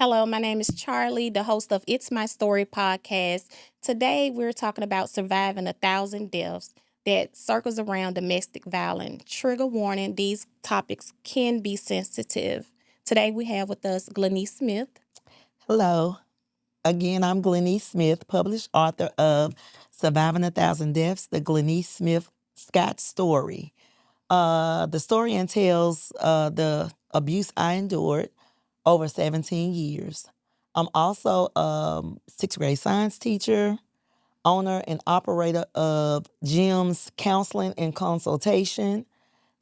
Hello, my name is Charlie, the host of It's My Story podcast. Today, we're talking about surviving 1,000 deaths that circles around domestic violence. Trigger warning, these topics can be sensitive. Today, we have with us Glennesse Smith. Hello. Again, I'm Glennesse Smith, published author of Surviving 1,000 Deaths, the Glennesse Smith Scott story. The story entails the abuse I endured over 17 years. I'm also a sixth grade science teacher, owner and operator of GM's Counseling and Consultation,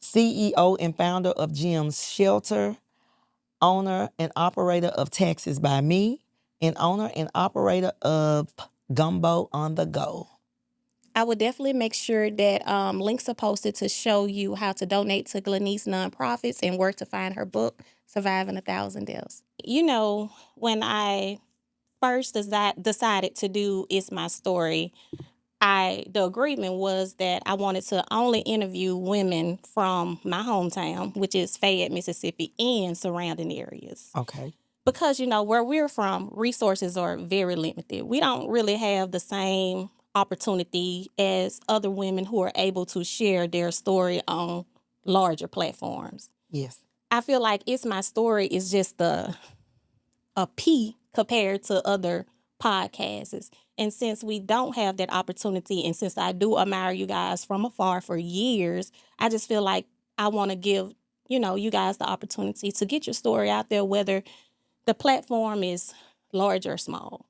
CEO and founder of GM's Shelter, owner and operator of Taxes by Me, and owner and operator of Gumbo on the Go. I would definitely make sure that links are posted to show you how to donate to Glennesse nonprofits and where to find her book, Surviving 1,000 Deaths. You know, when I first decided to do It's My Story, the agreement was that I wanted to only interview women from my hometown, which is Fayette, Mississippi, and surrounding areas. Okay. Because, where we're from, resources are very limited. We don't really have the same opportunity as other women who are able to share their story on larger platforms. Yes. I feel like It's My Story is just a P compared to other podcasts. And since we don't have that opportunity, and since I do admire you guys from afar for years, I just feel like I want to give, you guys the opportunity to get your story out there, whether the platform is large or small.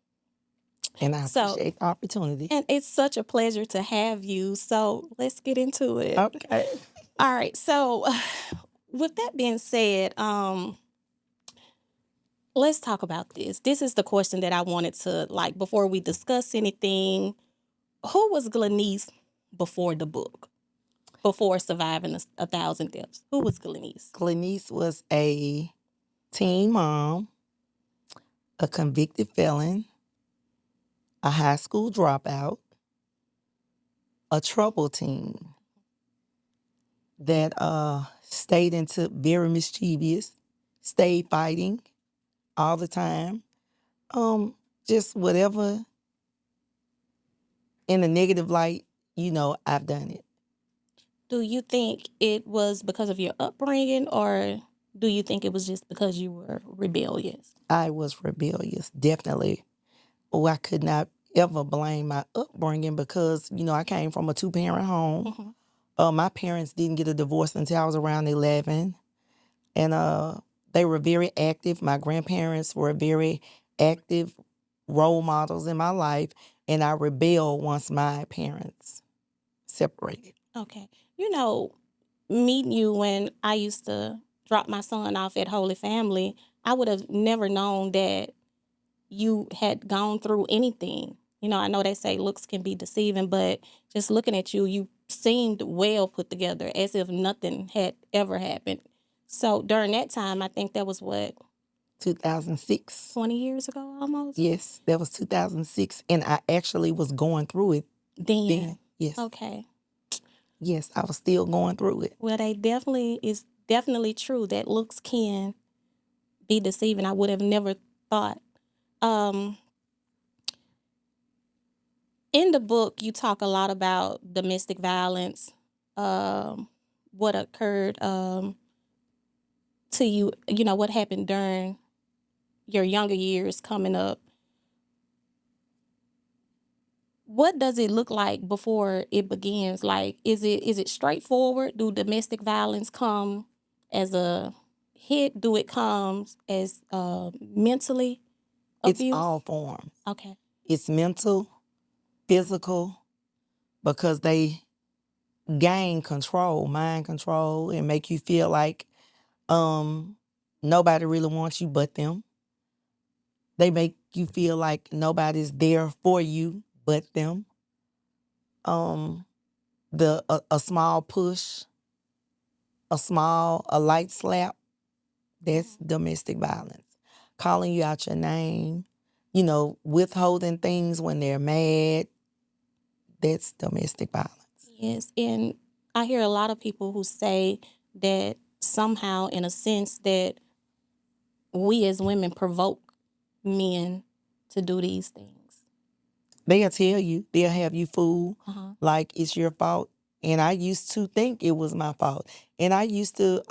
And I appreciate the opportunity. And it's such a pleasure to have you. So let's get into it. Okay. All right. So with that being said, let's talk about this. This is the question that I wanted to, before we discuss anything. Who was Glennesse before the book? Before Surviving 1,000 Deaths? Who was Glennesse? Glennesse was a teen mom, a convicted felon, a high school dropout, a troubled teen that stayed into very mischievous, stayed fighting all the time. Just whatever in a negative light, I've done it. Do you think it was because of your upbringing, or do you think it was just because you were rebellious? I was rebellious, definitely. Oh, I could not ever blame my upbringing because, I came from a two-parent home. Mm-hmm. My parents didn't get a divorce until I was around 11. And they were very active. My grandparents were very active role models in my life. And I rebelled once my parents separated. Okay. Meeting you when I used to drop my son off at Holy Family, I would have never known that you had gone through anything. I know they say looks can be deceiving, but just looking at you, you seemed well put together, as if nothing had ever happened. So during that time, I think that was what? 2006. 20 years ago almost? Yes, that was 2006. And I actually was going through it then. Yes. Okay. Yes, I was still going through it. Well, it's definitely true that looks can be deceiving. I would have never thought. In the book, you talk a lot about domestic violence, what occurred to you, what happened during your younger years coming up. What does it look like before it begins? Is it straightforward? Do domestic violence come as a hit? Do it come as mentally abuse? It's all forms. Okay. It's mental, physical, because they gain control, mind control, and make you feel like nobody really wants you but them. They make you feel like nobody's there for you but them. A small push, a light slap, that's domestic violence. Calling you out your name, withholding things when they're mad, that's domestic violence. Yes, and I hear a lot of people who say that somehow, in a sense, that we as women provoke men to do these things? They'll tell you, they'll have you fooled Uh-huh. like it's your fault. And I used to think it was my fault. And I used to,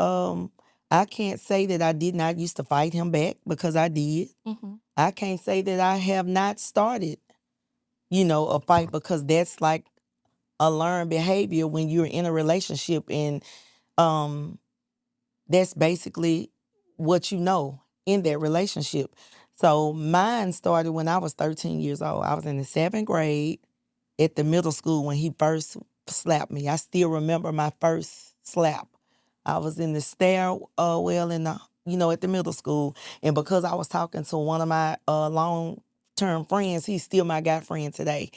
I can't say that I did not used to fight him back, because I did. Mm-hmm. I can't say that I have not started, a fight, because that's like a learned behavior when you're in a relationship. And that's basically what you know in that relationship. So mine started when I was 13 years old. I was in the 7th grade at the middle school when he first slapped me. I still remember my first slap. I was in the stairwell in the, at the middle school. And because I was talking to one of my long-term friends, he's still my guy friend today.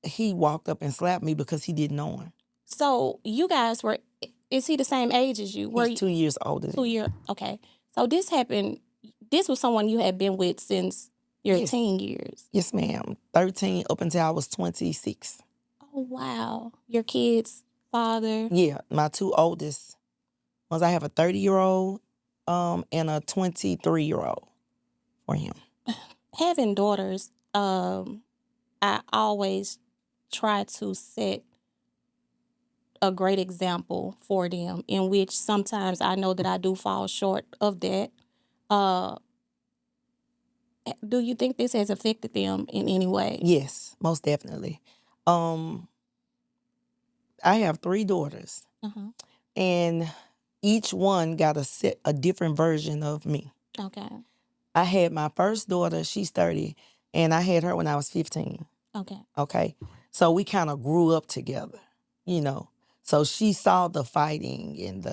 He walked up and slapped me because he didn't know him. So you guys were, is he the same age as you? He's 2 years older than 2 year, okay. So this happened, this was someone you had been with since your Yes. teen years. Yes, ma'am. 13 up until I was 26. Oh, wow. Your kid's father? Yeah, my 2 oldest ones. I have a 30-year-old and a 23-year-old for him. Having daughters, I always try to set a great example for them, in which sometimes I know that I do fall short of that. Do you think this has affected them in any way? Yes, most definitely. I have 3 daughters, Uh-huh. and each one got a different version of me. Okay. I had my first daughter, she's 30, and I had her when I was 15. Okay. Okay. So we kind of grew up together, So she saw the fighting and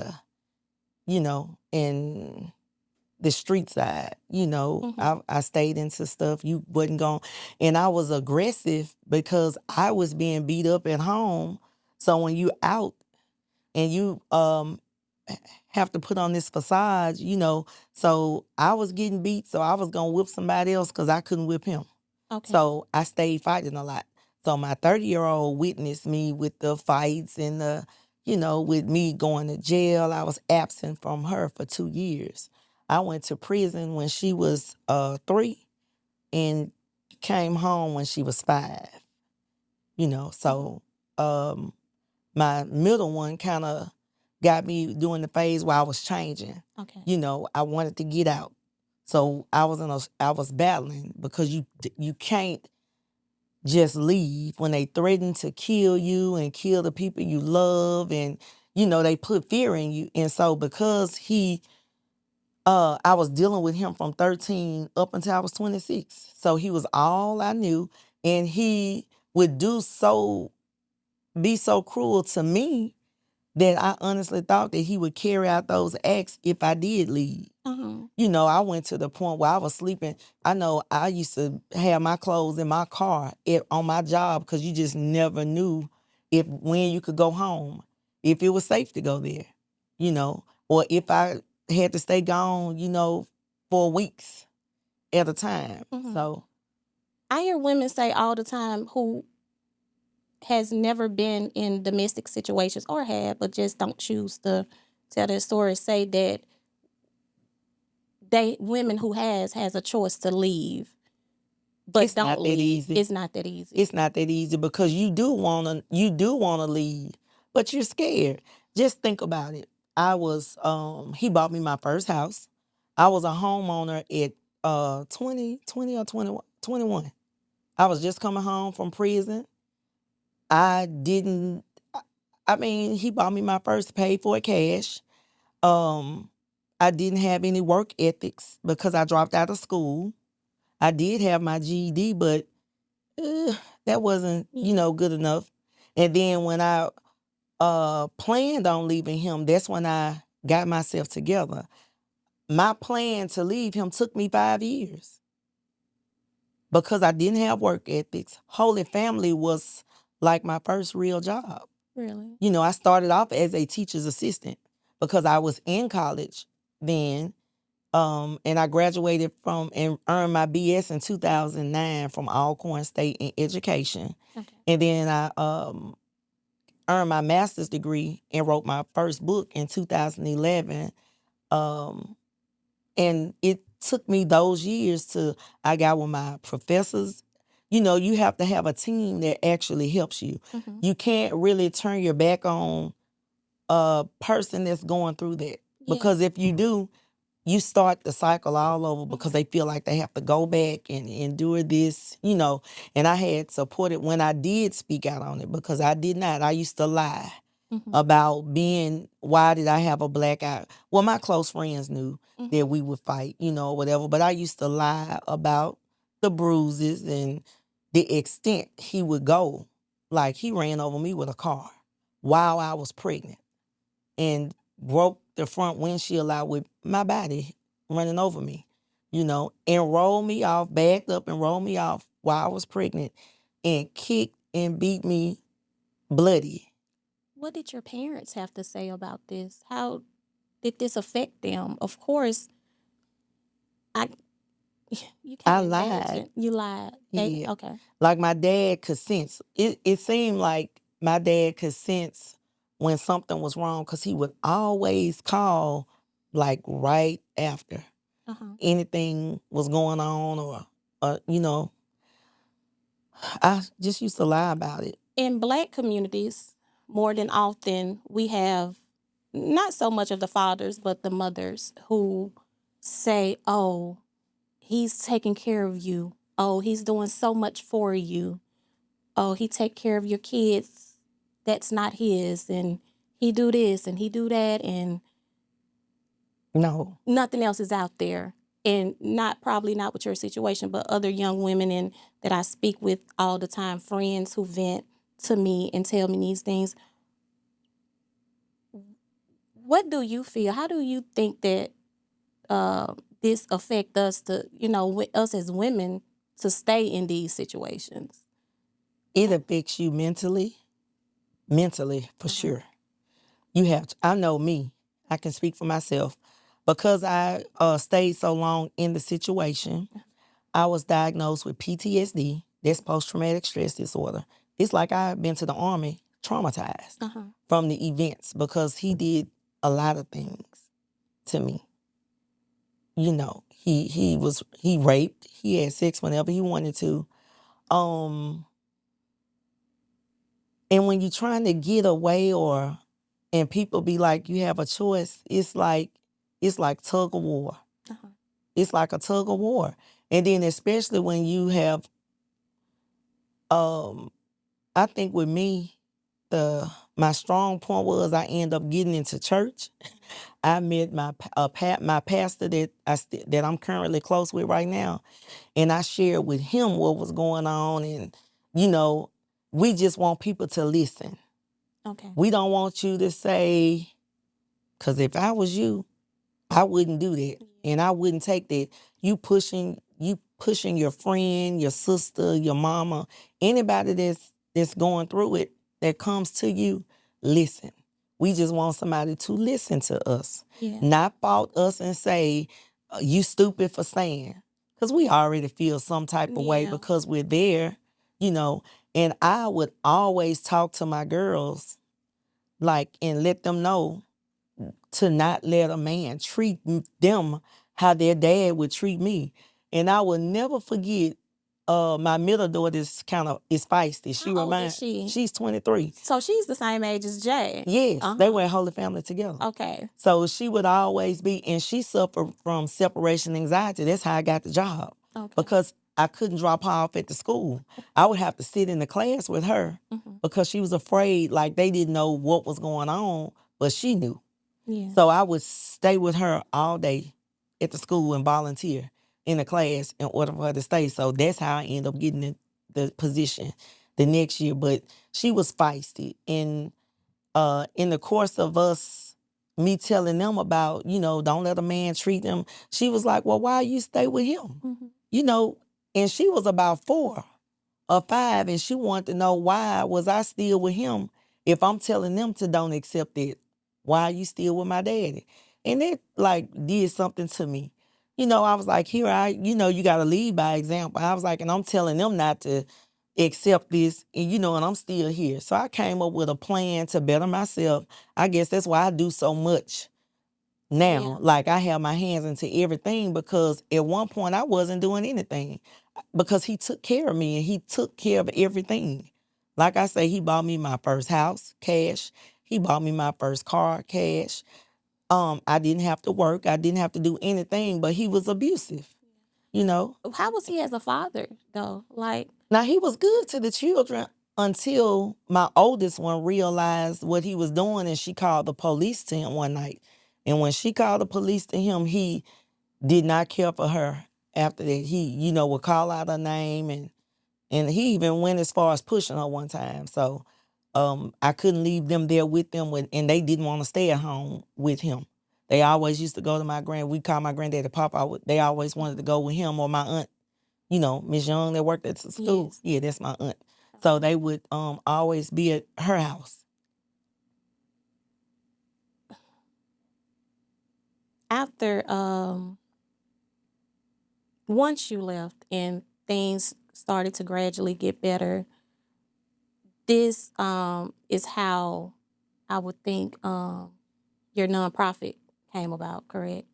and the street side, Mm-hmm. I stayed into stuff you wasn't going. And I was aggressive because I was being beat up at home. So when you out and you have to put on this facade, so I was getting beat, so I was going to whip somebody else because I couldn't whip him. Okay. So I stayed fighting a lot. So my 30-year-old witnessed me with the fights and with me going to jail. I was absent from her for 2 years. I went to prison when she was 3 and came home when she was 5. So my middle one kind of got me during the phase where I was changing. Okay. I wanted to get out. So I was battling, because you can't just leave when they threaten to kill you and kill the people you love, and they put fear in you. And so because I was dealing with him from 13 up until I was 26. So he was all I knew, and he would be so cruel to me that I honestly thought that he would carry out those acts if I did leave. Uh-huh. I went to the point where I was sleeping. I know I used to have my clothes in my car on my job, because you just never knew when you could go home, if it was safe to go there, or if I had to stay gone, for weeks at a time. Mhm. So I hear women say all the time who has never been in domestic situations, or have, but just don't choose to tell their story, say that women who has a choice to leave, but it's don't not that leave. easy. It's not that easy. It's not that easy, because you do wanna leave, but you're scared. Just think about it. He bought me my first house. I was a homeowner at 20 or 21. I was just coming home from prison. I didn't I mean, he bought me my first paid for cash. Um, I didn't have any work ethics because I dropped out of school. I did have my GED, but that wasn't, good enough. And then when I planned on leaving him, that's when I got myself together. My plan to leave him took me 5 years because I didn't have work ethics. Holy Family was like my first real job. Really? I started off as a teacher's assistant because I was in college then. And I graduated from and earned my BS in 2009 from Alcorn State in education. Okay. And then I earned my master's degree and wrote my first book in 2011. And it took me those years to, I got with my professors. You know, you have to have a team that actually helps you. Mm-hmm. You can't really turn your back on a person that's going through that. Yeah. Because if you do, you start the cycle all over because they feel like they have to go back and endure this, you know. And I had supported when I did speak out on it, because I did not. I used to lie Mm-hmm. about being, why did I have a black eye? Well, my close friends knew that we would fight, you know, whatever. But I used to lie about the bruises and the extent he would go. Like, he ran over me with a car while I was pregnant and broke the front windshield out with my body running over me, you know, and rolled me off, backed up and rolled me off while I was pregnant and kicked and beat me bloody. What did your parents have to say about this? How did this affect them? Of course, I you I can't lied. imagine. You lied. Yeah. Okay. Like, my dad could sense. It seemed like my dad could sense when something was wrong, because he would always call, like, right after Uh-huh. anything was going on, or you know, I just used to lie about it. In Black communities, more than often, we have not so much of the fathers, but the mothers who say, "Oh, he's taking care of you. Oh, he's doing so much for you. Oh, he take care of your kids. That's not his, and he do this and he do that, and No. nothing else is out there." And probably not with your situation, but other young women that I speak with all the time, friends who vent to me and tell me these things. What do you feel? How do you think that this affect us to, us as women to stay in these situations? It affects you mentally for sure. You have to, I know me, I can speak for myself, because I stayed so long in the situation. I was diagnosed with PTSD, that's post-traumatic stress disorder. It's like I've been to the Army traumatized Uh-huh. from the events, because he did a lot of things to me. You know, he raped, he had sex whenever he wanted to. And when you're trying to get away, and people be like, you have a choice, it's like tug of war. Uh-huh. It's like a tug of war. And then especially when you have, I think with me, my strong point was I end up getting into church. I met my pastor that I'm currently close with right now, and I shared with him what was going on, and you know, we just want people to listen. Okay. We don't want you to say, because if I was you, I wouldn't do that, and I wouldn't take that. You pushing your friend, your sister, your mama, anybody that's going through it, that comes to you, listen. We just want somebody to listen to us, not fault us and say, you stupid for saying. Because we already feel some type of way because we're there, you know. And I would always talk to my girls, like, and let them know to not let a man treat them how their dad would treat me. And I will never forget, my middle daughter is feisty. How old is she? She's 23. So she's the same age as Jay. Yes, they were in Holy Family together. Okay. So she would always be, and she suffered from separation anxiety. That's how I got the job. Okay. Because I couldn't drop her off at the school. I would have to sit in the class with her because she was afraid, like they didn't know what was going on, but she knew. Yeah. So I would stay with her all day at the school and volunteer in the class in order for her to stay. So that's how I ended up getting the position the next year. But she was feisty. And in the course of me telling them about, don't let a man treat them, she was like, well, why you stay with him? You know, and she was about 4 or 5, and she wanted to know, why was I still with him if I'm telling them to don't accept it? Why are you still with my daddy? And it like did something to me. I was like, you got to lead by example. I was like, and I'm telling them not to accept this, and I'm still here. So I came up with a plan to better myself. I guess that's why I do so much now. Yeah. Like, I have my hands into everything because at one point I wasn't doing anything because he took care of me and he took care of everything. Like I say, he bought me my first house, cash. He bought me my first car, cash. I didn't have to work. I didn't have to do anything, but he was abusive, you know. How was he as a father, though? Like, Now, he was good to the children until my oldest one realized what he was doing, and she called the police to him one night. And when she called the police to him, he did not care for her after that. He, would call out her name, and he even went as far as pushing her one time. So I couldn't leave them there with them, and they didn't want to stay at home with him. They always used to go to we call my granddaddy Papa. They always wanted to go with him or my aunt, Miss Young that worked at the school. yes. Yeah, that's my aunt. So they would always be at her house. After once you left and things started to gradually get better, this is how I would think your nonprofit came about, correct?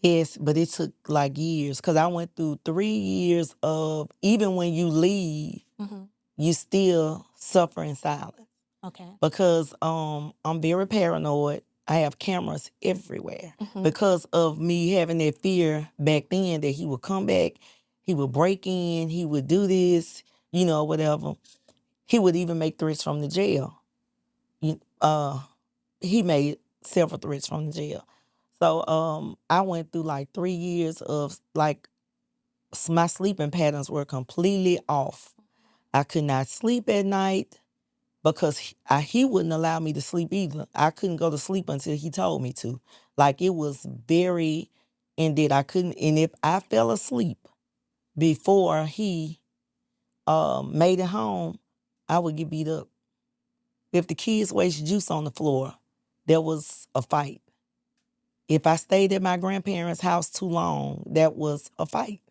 Yes, but it took like years because I went through 3 years of, even when you leave, Mm-hmm. you still suffer in silence. Okay. Because I'm very paranoid. I have cameras everywhere Mm-hmm. because of me having that fear back then that he would come back, he would break in, he would do this, whatever. He would even make threats from the jail. He made several threats from the jail. So I went through like 3 years of like my sleeping patterns were completely off. I could not sleep at night because he wouldn't allow me to sleep either. I couldn't go to sleep until he told me to. Like, it was very, and that I couldn't, and if I fell asleep before he made it home, I would get beat up. If the kids wasted juice on the floor, there was a fight. If I stayed at my grandparents' house too long, that was a fight.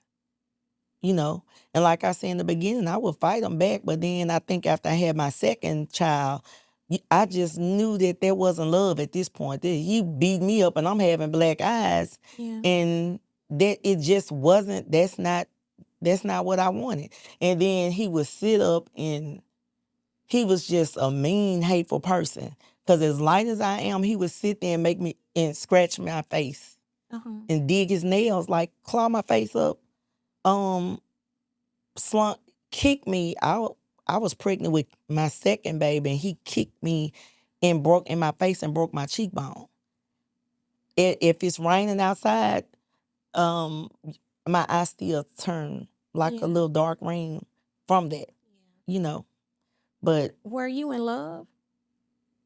And like I said in the beginning, I would fight them back. But then I think after I had my second child, I just knew that there wasn't love at this point. That he beat me up and I'm having black eyes. Yeah. And that it just wasn't, that's not what I wanted. And then he would sit up and he was just a mean, hateful person. Because as light as I am, he would sit there and make me and scratch my face and dig his nails, like claw my face up. Slunk, kicked me out. I was pregnant with my second baby, and he kicked me and broke in my face and broke my cheekbone. If it's raining outside, my eyes still turn like a little dark ring from that, But Were you in love?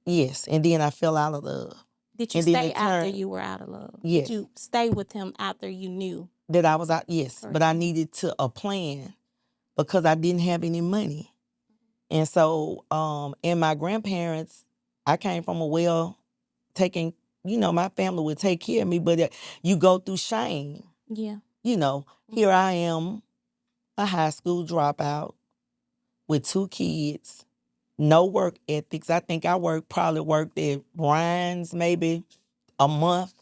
yes, and then I fell out of love. Did you And then stay it after turned- you were out of love? Yes. Did you stay with him after you knew? That I was out, yes, Correct. but I needed a plan because I didn't have any money. And so, and my grandparents, I came from a well-taken, my family would take care of me, but you go through shame. Yeah. Here I am, a high school dropout with 2 kids, no work ethics. I think I probably worked at Ryan's maybe a month,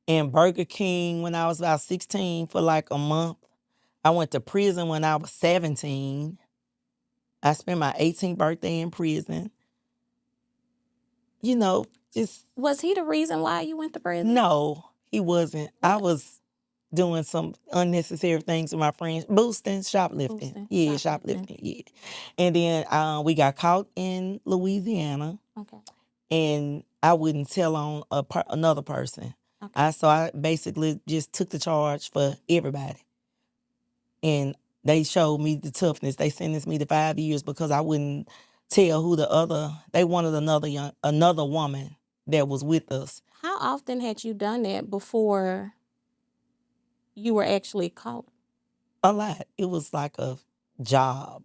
and Burger King when I was about 16 for like a month. I went to prison when I was 17. I spent my 18th birthday in prison. Just... Was he the reason why you went to prison? No, he wasn't. I was doing some unnecessary things with my friends. Shoplifting. Yeah, shoplifting. Yeah. And then we got caught in Louisiana. Okay. And I wouldn't tell on another person. Okay. So I basically just took the charge for everybody. And they showed me the toughness. They sentenced me to 5 years because I wouldn't tell who they wanted another woman that was with us. How often had you done that before you were actually caught? A lot. It was like a job.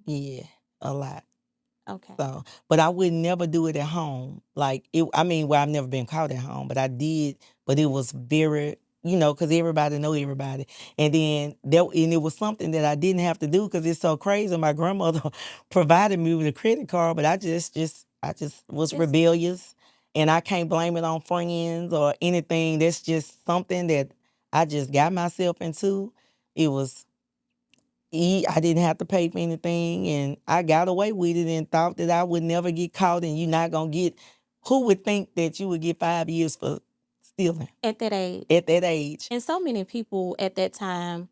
Yeah, a lot. Okay. So, but I would never do it at home. Like I've never been caught at home, but I did. But it was very, because everybody know everybody. And then it was something that I didn't have to do because it's so crazy. My grandmother provided me with a credit card, but I just was rebellious, And I can't blame it on friends or anything. That's just something that I just got myself into. It was I didn't have to pay for anything, and I got away with it and thought that I would never get caught, and you're not going to get, who would think that you would get 5 years for stealing At that age. at that age? And so many people at that time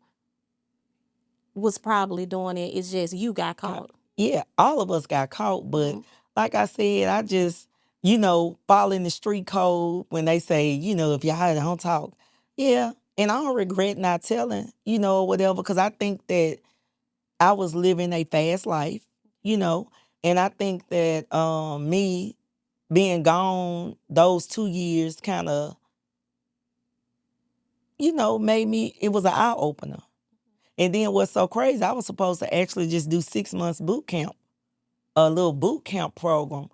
was probably doing it. It's just you got caught. Yeah, all of us got caught, but Mhm. like I said, I just, following the street code when they say, if y'all don't talk. Yeah, and I don't regret not telling, whatever, because I think that I was living a fast life, and I think that me being gone those 2 years kind of, made me, it was an eye opener. And then what's so crazy, I was supposed to actually just do 6 months boot camp, a little boot camp program,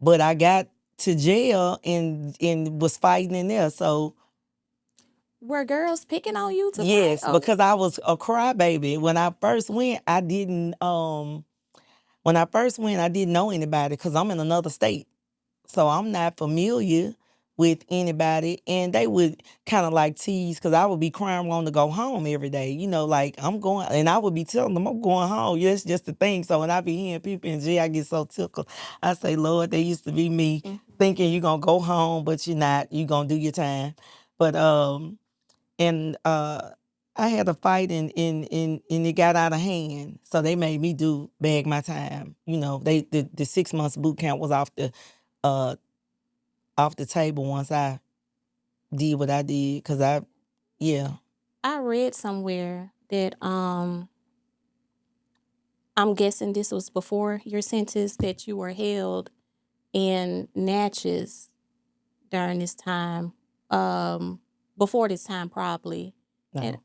but I got to jail and was fighting in there. So Were girls picking on you to fight? yes, Oh. because I was a crybaby. When I first went, I didn't I didn't know anybody because I'm in another state. So I'm not familiar with anybody. And they would kind of like tease because I would be crying wanting to go home every day. Like I'm going, and I would be telling them I'm going home. Yeah, it's just the thing. So when I be hearing people in jail, I get so tickled. I say, Lord, they used to be me thinking you're going to go home, but you're not. You're going to do your time. But, and I had a fight and it got out of hand. So they made me bag my time. The 6 months boot camp was uh off the table once I did what I did, because I read somewhere that I'm guessing this was before your sentence, that you were held in Natchez during this time. Before this time probably. no, And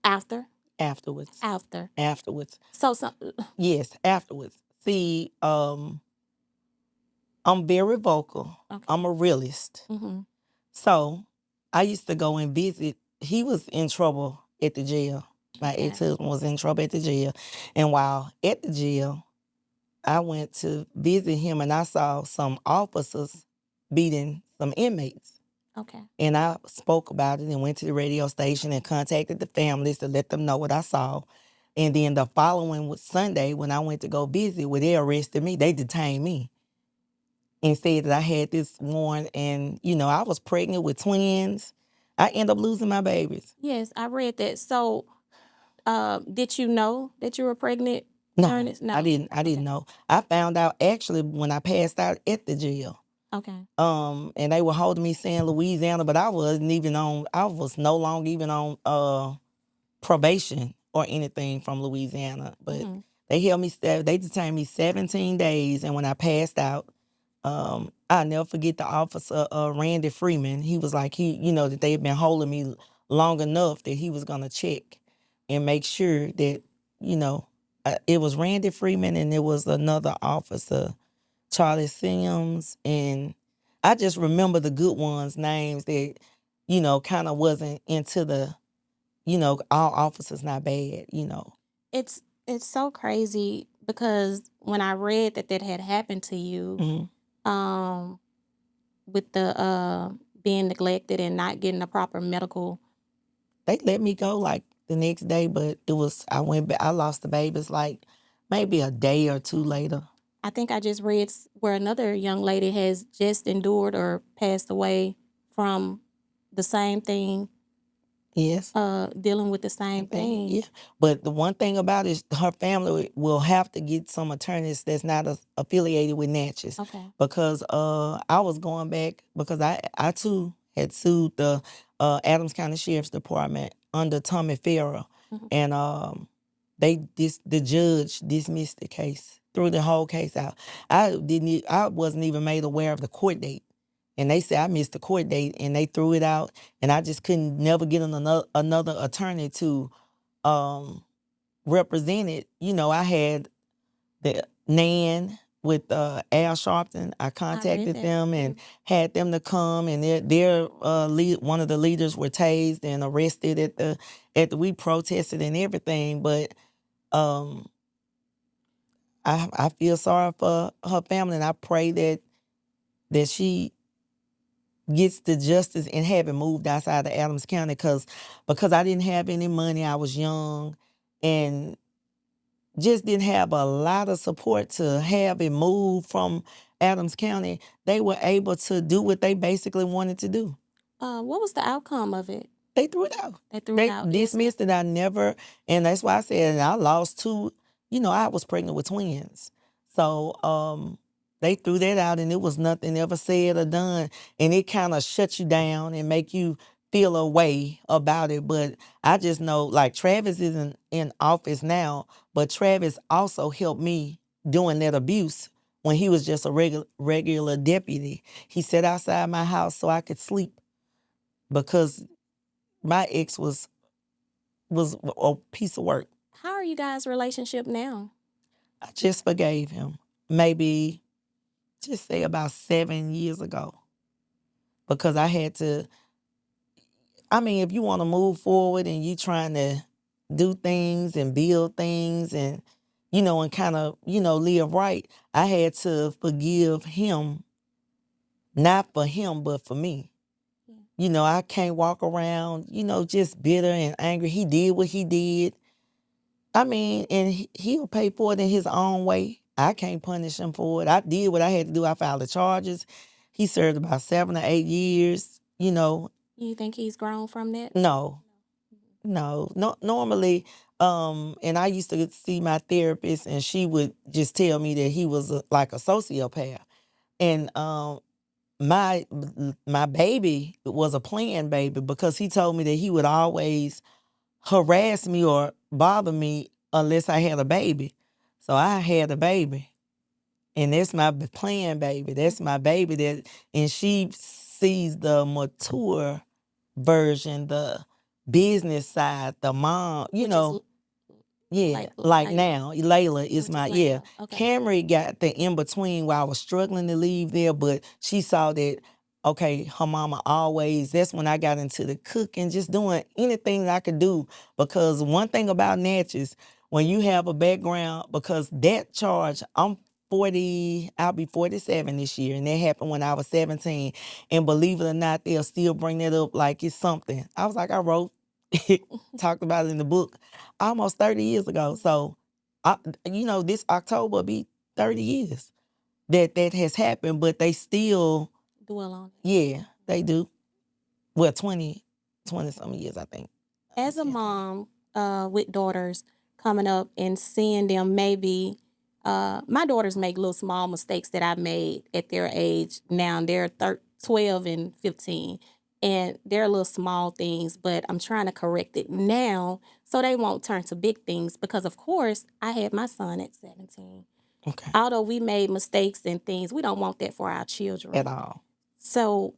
after? afterwards. Afterwards. So Yes, afterwards. See, I'm very vocal. Okay. I'm a realist. Mm-hmm. So I used to go and visit. He was in trouble at the jail. My Okay. ex-husband was in trouble at the jail. And while at the jail, I went to visit him and I saw some officers beating some inmates. Okay. And I spoke about it and went to the radio station and contacted the families to let them know what I saw. And then the following Sunday, when I went to go visit, when they arrested me, they detained me and said that I had this warrant. And, I was pregnant with twins. I ended up losing my babies. Yes, I read that. So did you know that you were pregnant? No, Ernest? No. I didn't know. I found out actually when I passed out at the jail. Okay. And they were holding me saying Louisiana, but I was no longer even on probation or anything from Louisiana. But they held me, they detained me 17 days. And when I passed out, I'll never forget the officer, Randy Freeman. He was like, that they had been holding me long enough that he was going to check and make sure that, it was Randy Freeman and it was another officer, Charlie Sims, and I just remember the good ones' names that, kind of wasn't into the, all officers not bad, It's so crazy because when I read that had happened to you, with the being neglected and not getting a proper medical. They let me go like the next day, but I went back, I lost the babies like maybe a day or two later. I think I just read where another young lady has just endured or passed away from the same thing. Yes. Dealing with the same thing. Yeah. But the one thing about it is her family will have to get some attorneys that's not affiliated with Natchez. Okay. Because I was going back because I too had sued the Adams County Sheriff's Department under Tommy Farrell. And the judge dismissed the case, threw the whole case out. I wasn't even made aware of the court date. And they said I missed the court date, and they threw it out, and I just couldn't never get another attorney to represent it. I had the Nan with Al Sharpton. I contacted them and had them to come, and their one of the leaders were tased and arrested at the we protested and everything. But I feel sorry for her family, and I pray that she gets the justice and have it moved outside of Adams County because I didn't have any money. I was young and just didn't have a lot of support to have it moved from Adams County. They were able to do what they basically wanted to do. What was the outcome of it? They threw it out. They threw it They out. dismissed it. I never, and that's why I said I lost two. I was pregnant with twins. So they threw that out and it was nothing ever said or done. And it kind of shut you down and make you feel a way about it. But I just know like Travis isn't in office now, but Travis also helped me doing that abuse when he was just a regular deputy. He sat outside my house so I could sleep because my ex was a piece of work. How are you guys' relationship now? I just forgave him. Maybe just say about 7 years ago. Because I had to, if you want to move forward and you trying to do things and build things and, and kind of, live right, I had to forgive him, not for him, but for me. Yeah. I can't walk around, just bitter and angry. He did what he did. And he'll pay for it in his own way. I can't punish him for it. I did what I had to do. I filed the charges. He served about 7 or 8 years, You think he's grown from that? No. Normally, and I used to see my therapist and she would just tell me that he was like a sociopath. And my baby was a planned baby because he told me that he would always harass me or bother me unless I had a baby. So I had a baby. And that's my planned baby. That's my baby and she sees the mature version, the business side, the mom, yeah, like now, Layla is my, yeah. Okay. Camry got the in-between where I was struggling to leave there, but she saw that, okay, her mama always, that's when I got into the cooking, just doing anything that I could do. Because one thing about Natchez, when you have a background, because that charge, I'll be 47 this year, and that happened when I was 17. And believe it or not, they'll still bring that up like it's something. I was like, I wrote, talked about it in the book almost 30 years ago. So, this October will be 30 years that has happened, but they still dwell on it. Yeah, they do. Well, 20 some years, I think. As a mom with daughters coming up and seeing them maybe, my daughters make little small mistakes that I made at their age. Now they're 12 and 15. And they're little small things, but I'm trying to correct it now so they won't turn to big things because, of course, I had my son at 17. Okay. Although we made mistakes and things, we don't want that for our children. At all. So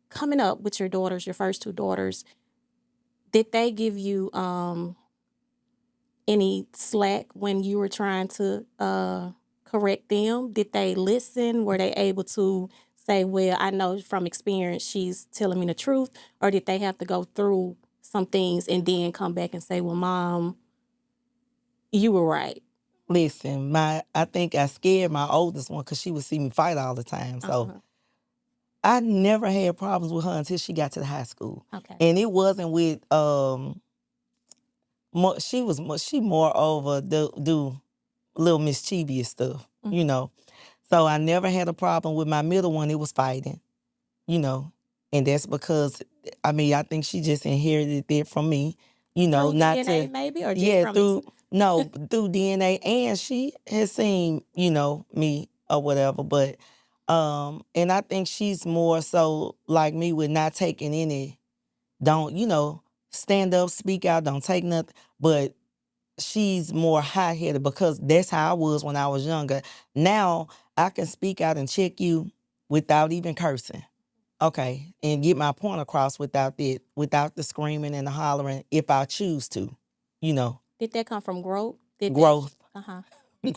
coming up with your daughters, your first two daughters, did they give you any slack when you were trying to correct them? Did they listen? Were they able to say, well, I know from experience she's telling me the truth? Or did they have to go through some things and then come back and say, well, Mom, you were right? Listen, I think I scared my oldest one because she would see me fight all the time. So I never had problems with her until she got to the high school. Okay. And it wasn't with she more over do little mischievous stuff, So I never had a problem with my middle one. It was fighting, and that's because I think she just inherited it from me, through not DNA to maybe or just from through DNA, and she has seen me or whatever, but and I think she's more so like me with not taking any, don't stand up, speak out, don't take nothing, but she's more high-headed because that's how I was when I was younger. Now I can speak out and check you without even cursing. Okay, and get my point across without the screaming and the hollering if I choose to, Did that come from growth? Growth.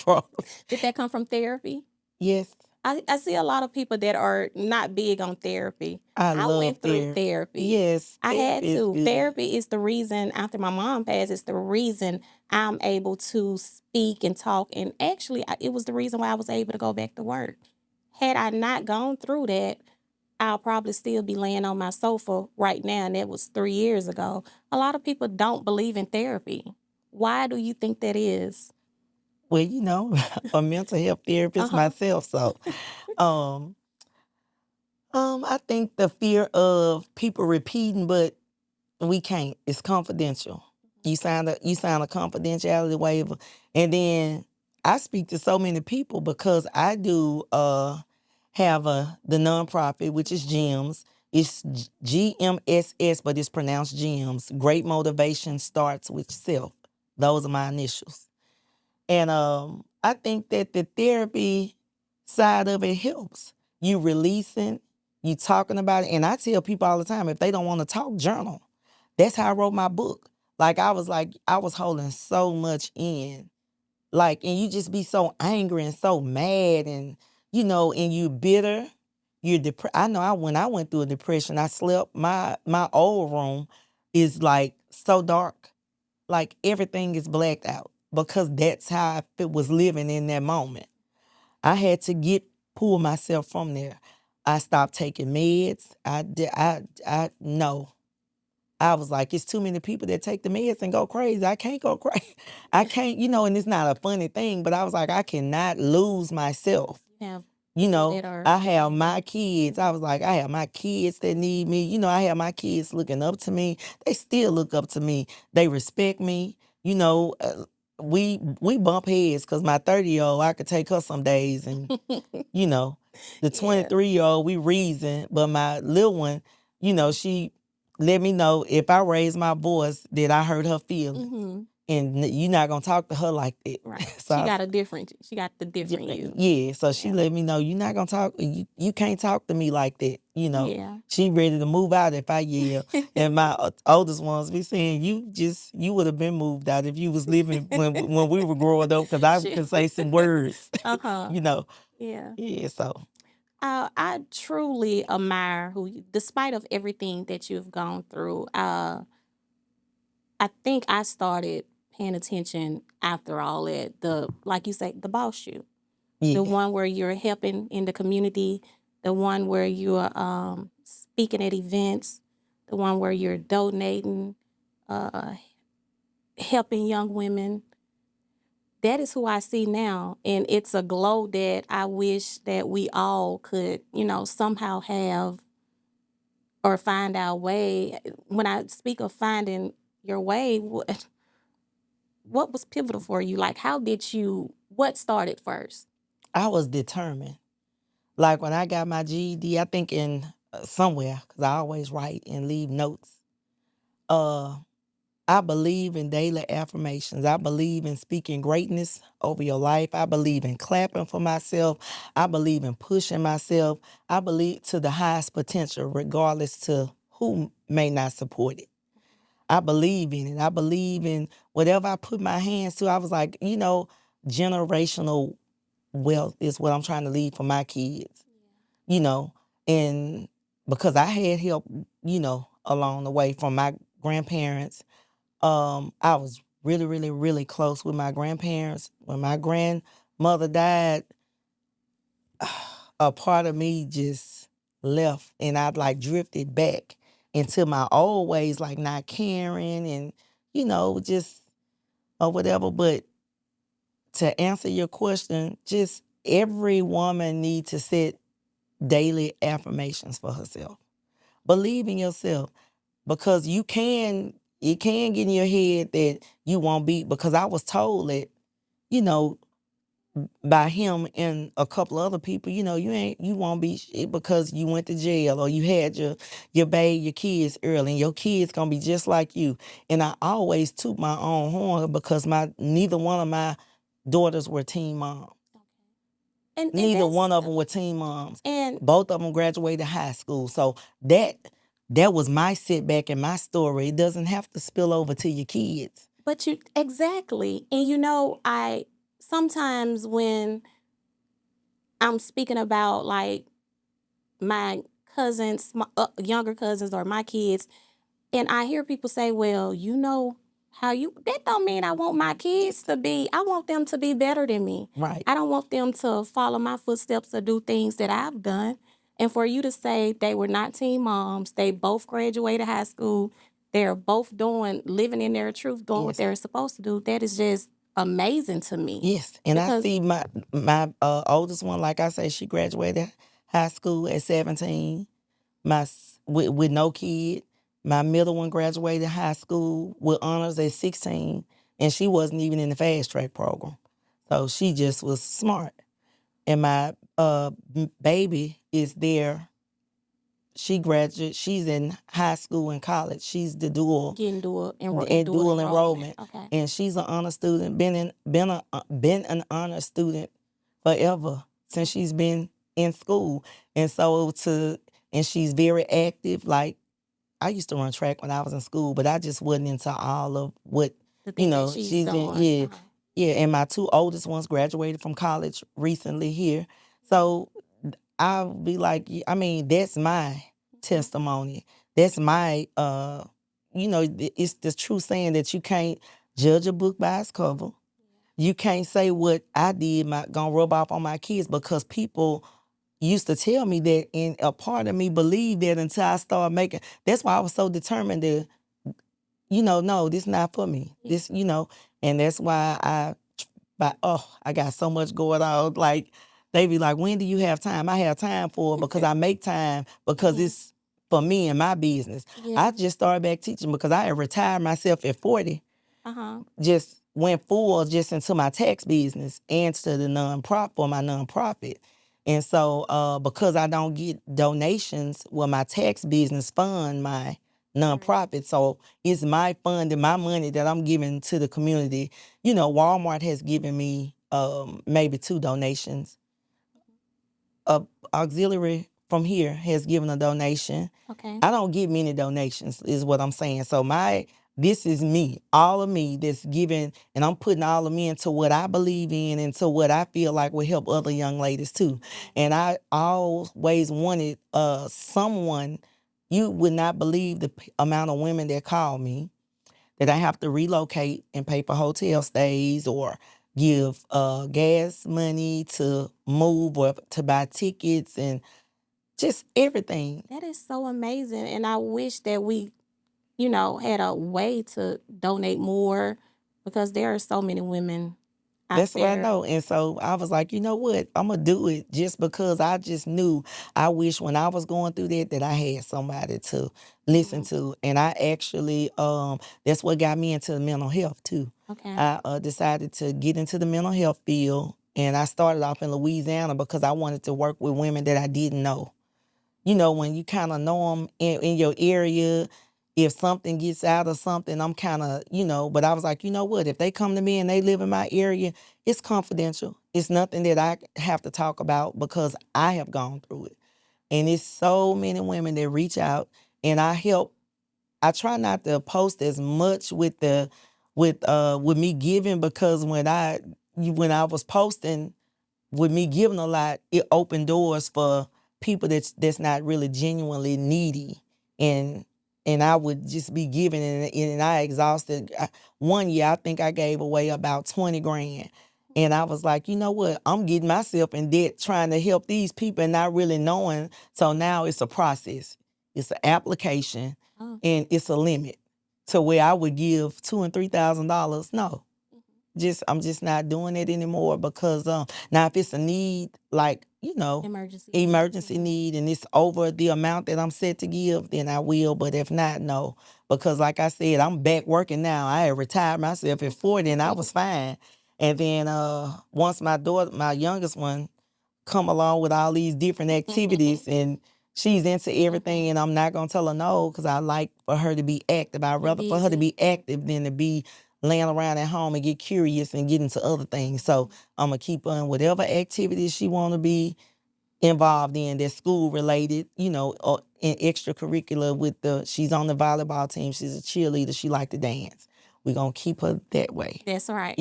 Growth. Did that come from therapy? Yes. I see a lot of people that are not big on therapy. I went through therapy. Yes. I had to. Good. Therapy is the reason, after my mom passed, it's the reason I'm able to speak and talk. And actually, it was the reason why I was able to go back to work. Had I not gone through that, I'll probably still be laying on my sofa right now, and that was 3 years ago. A lot of people don't believe in therapy. Why do you think that is? Well, a mental health therapist Uh-huh. myself, so um I think the fear of people repeating, but we can't. It's confidential. You sign a confidentiality waiver, and then I speak to so many people because I do have the nonprofit, which is GEMS. It's GMSS, but it's pronounced GEMS. Great motivation starts with self. Those are my initials. And I think that the therapy side of it helps. You releasing, you talking about it. And I tell people all the time, if they don't want to talk, journal. That's how I wrote my book. I was holding so much in. And you just be so angry and so mad and you bitter. You're depressed. I know when I went through a depression, I slept. My old room is like so dark. Like everything is blacked out because that's how I was living in that moment. I had to pull myself from there. I stopped taking meds. I no. I was like, it's too many people that take the meds and go crazy. I can't go crazy. I can't, and it's not a funny thing, but I was like, I cannot lose myself. Have You people know, that are I have my kids. I was like, I have my kids that need me. I have my kids looking up to me. They still look up to me. They respect me. We bump heads because my 30-year-old, I could take her some days, and you know, the yeah. 23-year-old, we reason, but my little one, she let me know if I raise my voice that I hurt her feelings, Mm-hmm. and you're not gonna talk to her like that. Right. So She got the different you. yeah, so she Yeah. let me know you're not gonna talk. You can't talk to me like that. Yeah. She ready to move out if I yell. And my oldest ones be saying, you would have been moved out if you was living when we were growing up, because I She- can say some words. uh-huh. you know, Yeah. yeah. So I truly admire despite of everything that you've gone through. I think I started paying attention after all that. Like you say, the boss you, the yeah, one where you're helping in the community, the one where you're speaking at events, the one where you're donating, uh, helping young women. That is who I see now, and it's a glow that I wish that we all could, somehow have or find our way. When I speak of finding your way, what was pivotal for you? Like, what started first? I was determined. Like when I got my GED, I think in somewhere, because I always write and leave notes. Uh, I believe in daily affirmations. I believe in speaking greatness over your life. I believe in clapping for myself. I believe in pushing myself. I believe to the highest potential, regardless to who may not support it. I believe in it. I believe in whatever I put my hands to. I was like, generational wealth is what I'm trying to leave for my kids, you know, and because I had help, along the way from my grandparents. I was really, really, really close with my grandparents. When my grandmother died, a part of me just left, and I like drifted back into my old ways, like not caring and, just or whatever. But to answer your question, just every woman needs to set daily affirmations for herself. Believe in yourself, because it can get in your head that you won't be, because I was told that, you know, by him and a couple other people, you won't be shit because you went to jail or you had your kids early, and your kids gonna be just like you. And I always took my own horn because neither one of my daughters were teen moms. And Neither that's one of them were teen moms. and Both of them graduated high school. So that was my setback in my story. It doesn't have to spill over to your kids. but you exactly. And I sometimes when I'm speaking about like my cousins, my younger cousins or my kids, and I hear people say, "Well, that don't mean I want my kids to be. I want them to be better than me. Right. I don't want them to follow my footsteps or do things that I've done." And for you to say they were not teen moms, they both graduated high school, they're both living in their truth, doing what Yes. they're supposed to do, that is just amazing to me. Yes, and I Because see my oldest one, like I say, she graduated high school at 17. With no kid. My middle one graduated high school with honors at 16, and she wasn't even in the fast track program. So she just was smart. And my baby is there. She graduated. She's in high school and college. She's the dual dual enrollment. Okay. And she's an honor student. Been an honor student forever since she's been in school. And so and she's very active. Like, I used to run track when I was in school, but I just wasn't into all of what The thing that she's doing. doing. Yeah. And my two oldest ones graduated from college recently here. So I'll be like, I mean, that's my testimony. That's my, it's the true saying that you can't judge a book by its cover. You can't say what I did gonna rub off on my kids, because people used to tell me that, and a part of me believed that until I started making. That's why I was so determined to, no, this not for me. This, and that's why I got so much going on. Like, they be like, when do you have time? I have time for it because I make time because it's for me and my business. Yeah. I just started back teaching because I had retired myself at 40. Uh-huh. Just went full just into my tax business and to the nonprofit for my nonprofit. And so because I don't get donations, well, my tax business fund my nonprofit. So it's my fund and my money that I'm giving to the community. Walmart has given me maybe 2 donations. Auxiliary from here has given a donation. Okay. I don't get many donations, is what I'm saying. So this is me, all of me that's giving, and I'm putting all of me into what I believe in, into what I feel like will help other young ladies too. And I always wanted someone. You would not believe the amount of women that call me that I have to relocate and pay for hotel stays or give gas money to move or to buy tickets and just everything. That is so amazing. And I wish that we, had a way to donate more, because there are so many women out That's there. what I know. And so I was like, you know what? I'm going to do it just because I just knew. I wish when I was going through that I had somebody to listen to. And I actually, that's what got me into mental health too. Okay. I decided to get into the mental health field. And I started off in Louisiana because I wanted to work with women that I didn't know. When you kind of know them in your area, if something gets out of something, I'm kind of, but I was like, you know what? If they come to me and they live in my area, it's confidential. It's nothing that I have to talk about because I have gone through it. And it's so many women that reach out, and I help. I try not to post as much with me giving, because when I was posting with me giving a lot, it opened doors for people that's not really genuinely needy, and I would just be giving, and I exhausted. One year, I think I gave away about 20 grand, and I was like, you know what? I'm getting myself in debt trying to help these people and not really knowing. So now it's a process. It's an application, and it's a limit to where I would give $2,000 and $3,000. No. I'm just not doing it anymore because now if it's a need, like, emergency need, and it's over the amount that I'm set to give, then I will. But if not, no. Because like I said, I'm back working now. I had retired myself at 40 and I was fine. And then once my youngest one, come along with all these different activities and she's into everything, and I'm not going to tell her no, because I like for her to be active. I'd rather for her to be active than to be laying around at home and get curious and get into other things. So I'm going to keep her in whatever activities she want to be involved in that's school related, or in extracurricular she's on the volleyball team. She's a cheerleader. She like to dance. We're going to keep her that way. That's right.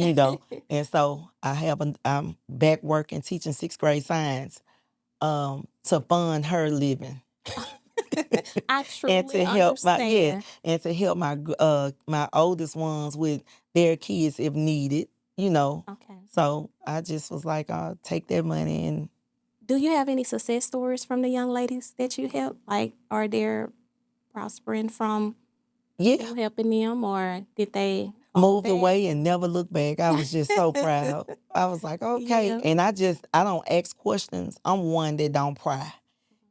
And so I'm back working, teaching 6th grade science to fund her living. I truly and to help understand. and to help my oldest ones with their kids if needed, Okay. So I just was like, I'll take that money and Do you have any success stories from the young ladies that you help? Like, are they prospering from Yeah. you helping them, or did they Moved away and never looked back. I was just so proud. I was like, okay. Yeah. And I don't ask questions. I'm one that don't pry.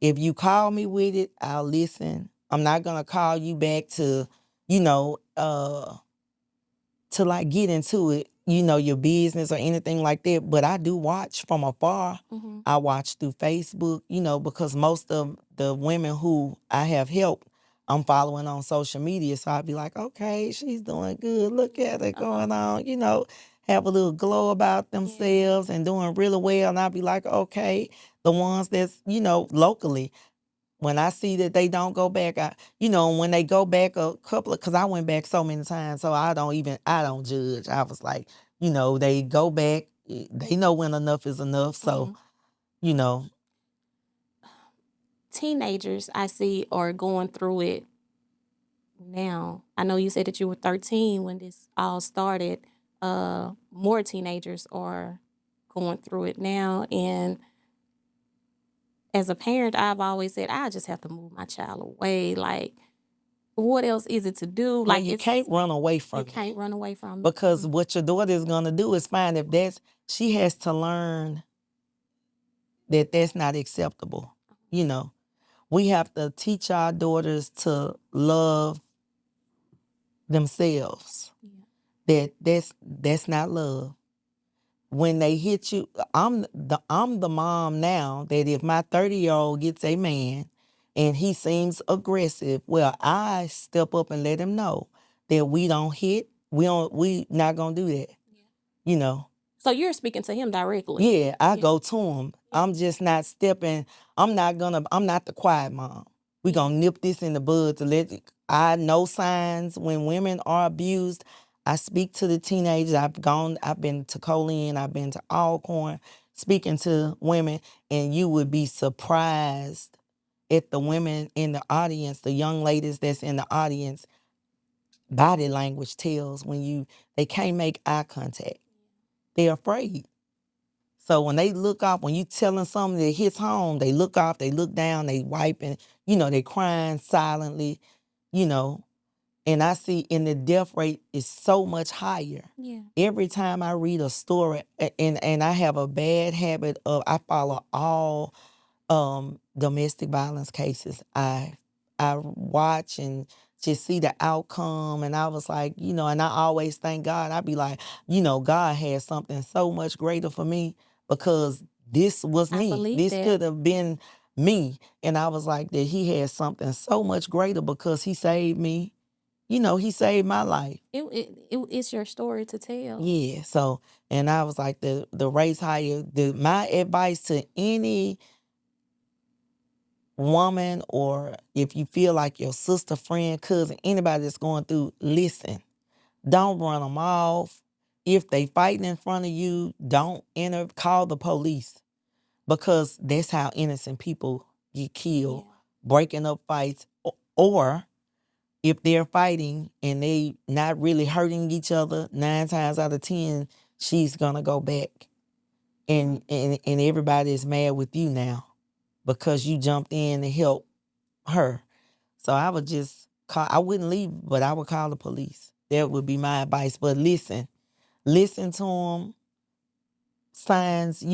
If you call me with it, I'll listen. I'm not gonna call you back to, you know, to like get into it, your business or anything like that. But I do watch from afar. Mm-hmm. I watch through Facebook, because most of the women who I have helped, I'm following on social media. So I'd be like, okay, she's doing good. Look at it going on, have a little glow about themselves and doing really well. And I'd be like, okay, the ones that's, locally. When I see that they don't go back, when they go back a couple of, because I went back so many times, so I don't judge. I was like, they go back, they know when enough is enough. So, you know, Teenagers I see are going through it now. I know you said that you were 13 when this all started. More teenagers are going through it now, and as a parent, I've always said I just have to move my child away. Like, what else is it to do? well, Like, you can't run away from you it. can't run away from it. Because what your daughter is going to do is fine. If she has to learn that that's not acceptable. We have to teach our daughters to love themselves. That's not love. When they hit you, I'm the mom now that if my 30-year-old gets a man and he seems aggressive, well, I step up and let him know that we don't hit. We not gonna do that. So you're speaking to him directly. Yeah, I go to him. I'm just not stepping. I'm not the quiet mom. We gonna nip this in the bud I know signs when women are abused. I speak to the teenagers. I've been to Colleen, I've been to Alcorn, speaking to women, and you would be surprised at the women in the audience, the young ladies that's in the audience. Body language tells when they can't make eye contact. They're afraid. So when they look off, when you telling something that hits home, they look off, they look down, they wiping, they crying silently, and I see in the death rate is so much higher. Yeah. Every time I read a story, and I have a bad habit of, I follow all domestic violence cases. I watch and just see the outcome, and I was like, and I always thank God. I'd be like, God has something so much greater for me because this was me. This could have been me, and I was like that He has something so much greater because He saved me. He saved my life. It's your story to tell. Yeah. So, and I was like the race higher. My advice to any woman, or if you feel like your sister, friend, cousin, anybody that's going through, listen. Don't run them off. If they fighting in front of you, don't call the police, because that's how innocent people get killed, breaking up fights. Or if they're fighting and they not really hurting each other, 9 times out of 10, she's gonna go back. And everybody is mad with you now because you jumped in to help her. So I would just call. I wouldn't leave, but I would call the police. That would be my advice. But listen to them. Signs,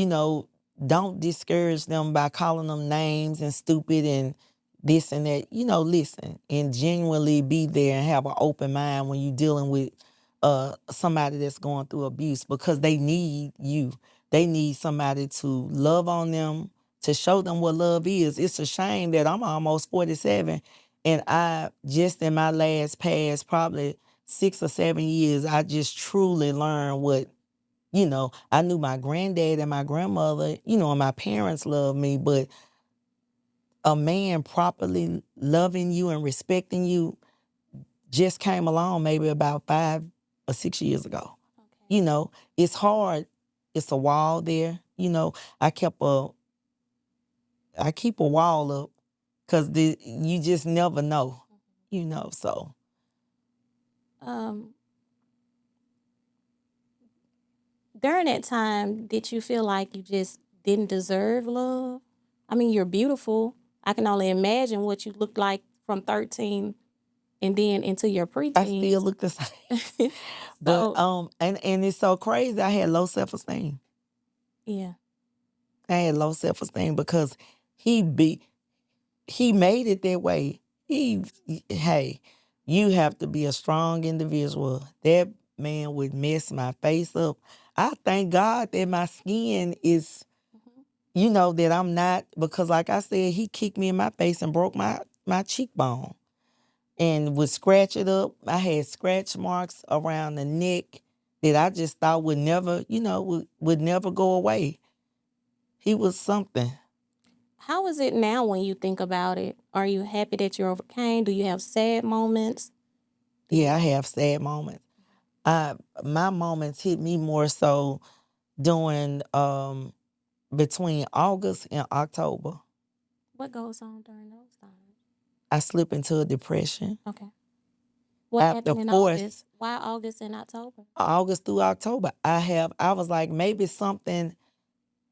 don't discourage them by calling them names and stupid and this and that. Listen and genuinely be there and have an open mind when you're dealing with somebody that's going through abuse, because they need you. They need somebody to love on them, to show them what love is. It's a shame that I'm almost 47 and I just in my past probably 6 or 7 years, I just truly learned what, I knew my granddad and my grandmother, and my parents loved me, but a man properly loving you and respecting you just came along maybe about 5 or 6 years ago. Okay. It's hard. It's a wall there. I keep a wall up because you just never know, so. During that time, did you feel like you just didn't deserve love. I mean, you're beautiful. I can only imagine what you looked like from 13 and then into your I preteen. still look the same. But and it's so crazy. I had low self-esteem. Yeah. I had low self-esteem because he made it that way. Hey, you have to be a strong individual. That man would mess my face up. I thank God that my skin is, that I'm not, because like I said, he kicked me in my face and broke my cheekbone and would scratch it up. I had scratch marks around the neck that I just thought would never, would never go away. He was something. How is it now when you think about it? Are you happy that you overcame? Do you have sad moments? Yeah, I have sad moments. My moments hit me more so during between August and October. What goes on during those times? I slipped into a depression. Okay. What After happened in August? Why August and October? August through October, I was like, maybe something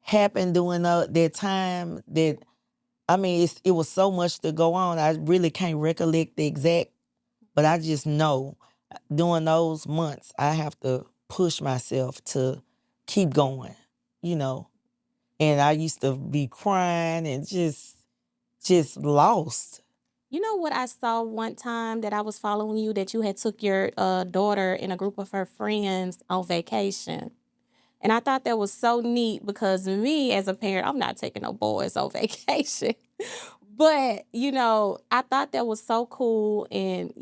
happened during that time that, I mean, it was so much to go on. I really can't recollect the exact, but I just know during those months, I have to push myself to keep going, And I used to be crying and just lost. You know what I saw one time that I was following you, that you had took your daughter and a group of her friends on vacation. And I thought that was so neat because me as a parent, I'm not taking no boys on vacation. But, I thought that was so cool. And,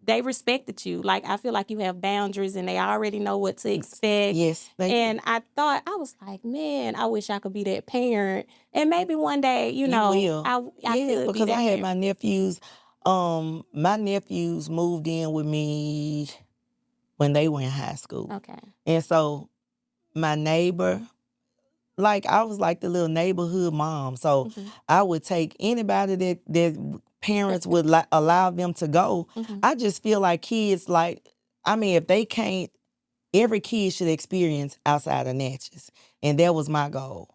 they respected you. Like, I feel like you have boundaries and they already know what to expect. Yes, And I was like, man, I wish I could be that parent. And maybe one day, you will. I could because be that I had parent. my nephews. My nephews moved in with me when they were in high school. Okay. And so my neighbor, like I was like the little neighborhood mom. So I would take anybody that parents would allow them to go. I just feel like kids, if they can't, every kid should experience outside of Natchez. And that was my goal,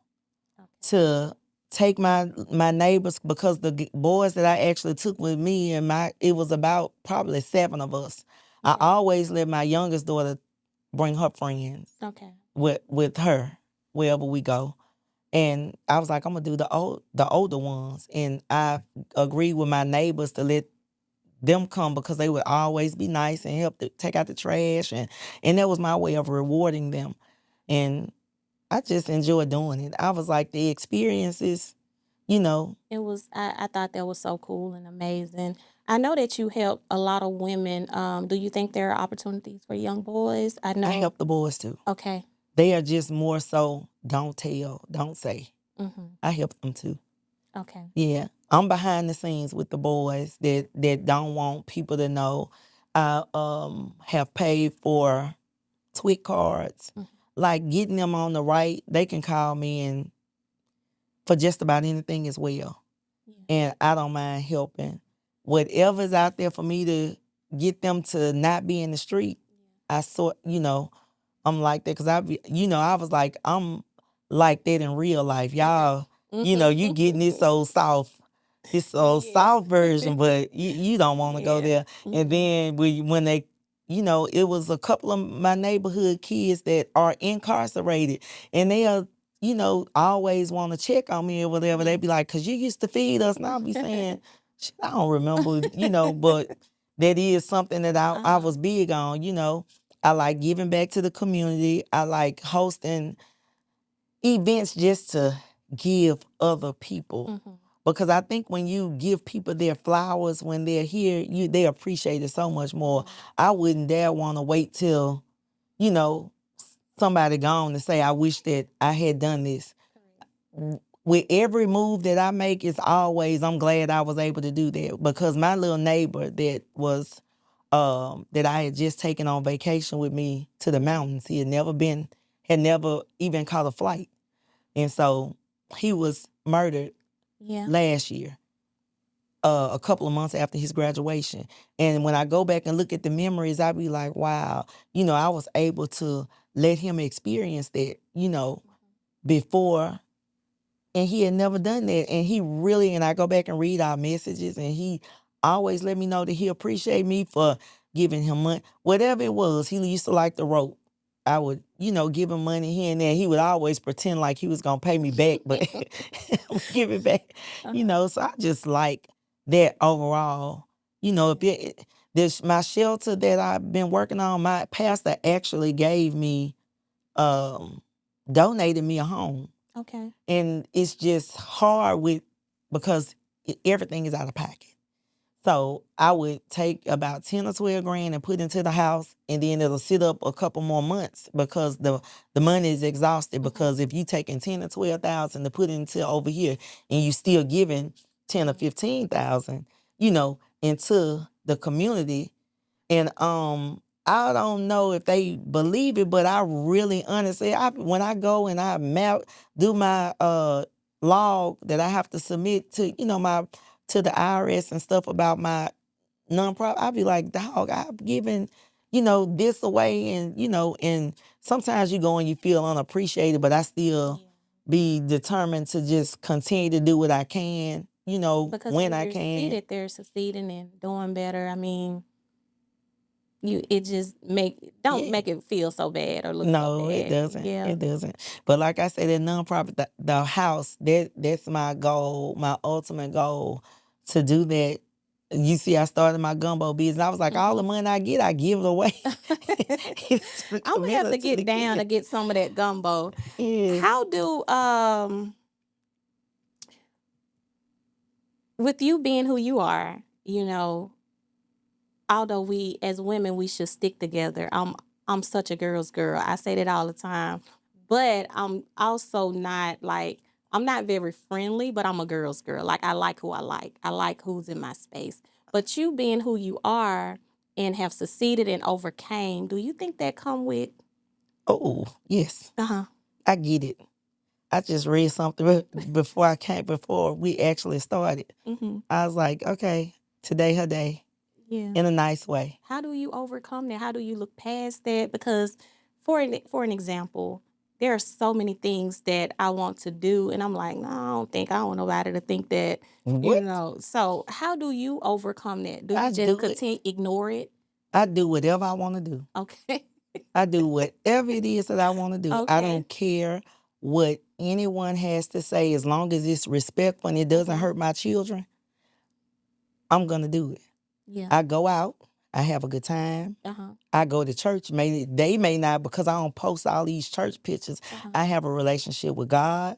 to take my neighbors, because the boys that I actually took with me, it was about probably 7 of us. I always let my youngest daughter bring her friends. Okay. With her wherever we go. And I was like, I'm gonna do the older ones. And I agreed with my neighbors to let them come, because they would always be nice and help to take out the trash, and that was my way of rewarding them. And I just enjoy doing it. I was like, the experiences, It was, I thought that was so cool and amazing. I know that you help a lot of women. Do you think there are opportunities for young boys? I know. I help the boys too. Okay. They are just more so, don't tell, don't say. I help them too. Okay. Yeah. I'm behind the scenes with the boys that don't want people to know. I have paid for TWIC cards, like getting them on the right. They can call me and for just about anything as well. Yeah. And I don't mind helping. Whatever's out there for me to get them to not be in the street, I sort, I'm like that, because I was like, I'm like that in real life. Y'all, you getting this old soft version, but you don't want to go there. And then when they, it was a couple of my neighborhood kids that are incarcerated, and they are, always want to check on me or whatever. They be like, "'Cause you used to feed us," and I'll be saying, "Shit, I don't remember," but that is something that I was big on. I like giving back to the community. I like hosting events just to give other people. Because I think when you give people their flowers when they're here, they appreciate it so much more. I wouldn't dare want to wait till, somebody gone to say, I wish that I had done this. With every move that I make, it's always, I'm glad I was able to do that. Because my little neighbor that was, that I had just taken on vacation with me to the mountains, he had never even caught a flight. And so he was murdered last year, a couple of months after his graduation. And when I go back and look at the memories, I be like, wow, I was able to let him experience that, before, and he had never done that. And he really, and I go back and read our messages, and he always let me know that he appreciate me for giving him money. Whatever it was, he used to like the rope. I would, give him money here and there. He would always pretend like he was going to pay me back, but I would give it back, So I just like that overall. If this my shelter that I've been working on, my pastor actually gave me, donated me a home. Okay. And it's just hard because everything is out of pocket. So I would take about 10 or 12 grand and put into the house, and then it'll sit up a couple more months because the money is exhausted. Because if you taking 10 or 12,000 to put into over here, and you still giving 10 or 15,000, into the community, and I don't know if they believe it, but I really honestly, when I go and I do my log that I have to submit to, to the IRS and stuff about my nonprofit, I'd be like, dog, I've given, this away, and sometimes you go and you feel unappreciated, but I still be determined to just continue to do what I can, because when I can. See that they're succeeding and doing better. I mean, it just make it feel so bad or look so bad. No, it doesn't. Yeah. It doesn't. But like I said, that nonprofit, the house, that's my goal, my ultimate goal, to do that. You see, I started my gumbo business. I was like, all the money I get, I give it away. I'm gonna have to get down to get some of that gumbo. Yeah. How do with you being who you are, although we as women we should stick together. I'm such a girl's girl. I say that all the time. But I'm also not like I'm not very friendly, but I'm a girl's girl. Like I like who I like. I like who's in my space. But you being who you are and have succeeded and overcame, do you think that come with Oh, yes. I get it. I just read something before we actually started. I was like, okay, today her day. Yeah. In a nice way. How do you overcome that? How do you look past that? Because for an example, there are so many things that I want to do, and I'm like, no, I don't want nobody to think that, What? So how do you overcome that? Do you just continue ignore it? I do whatever I want to do. Okay. I do whatever it is that I want to do. Okay. I don't care what anyone has to say, as long as it's respectful and it doesn't hurt my children. I'm gonna do it. Yeah. I go out. I have a good time. I go to church. They may not, because I don't post all these church pictures. I have a relationship with God.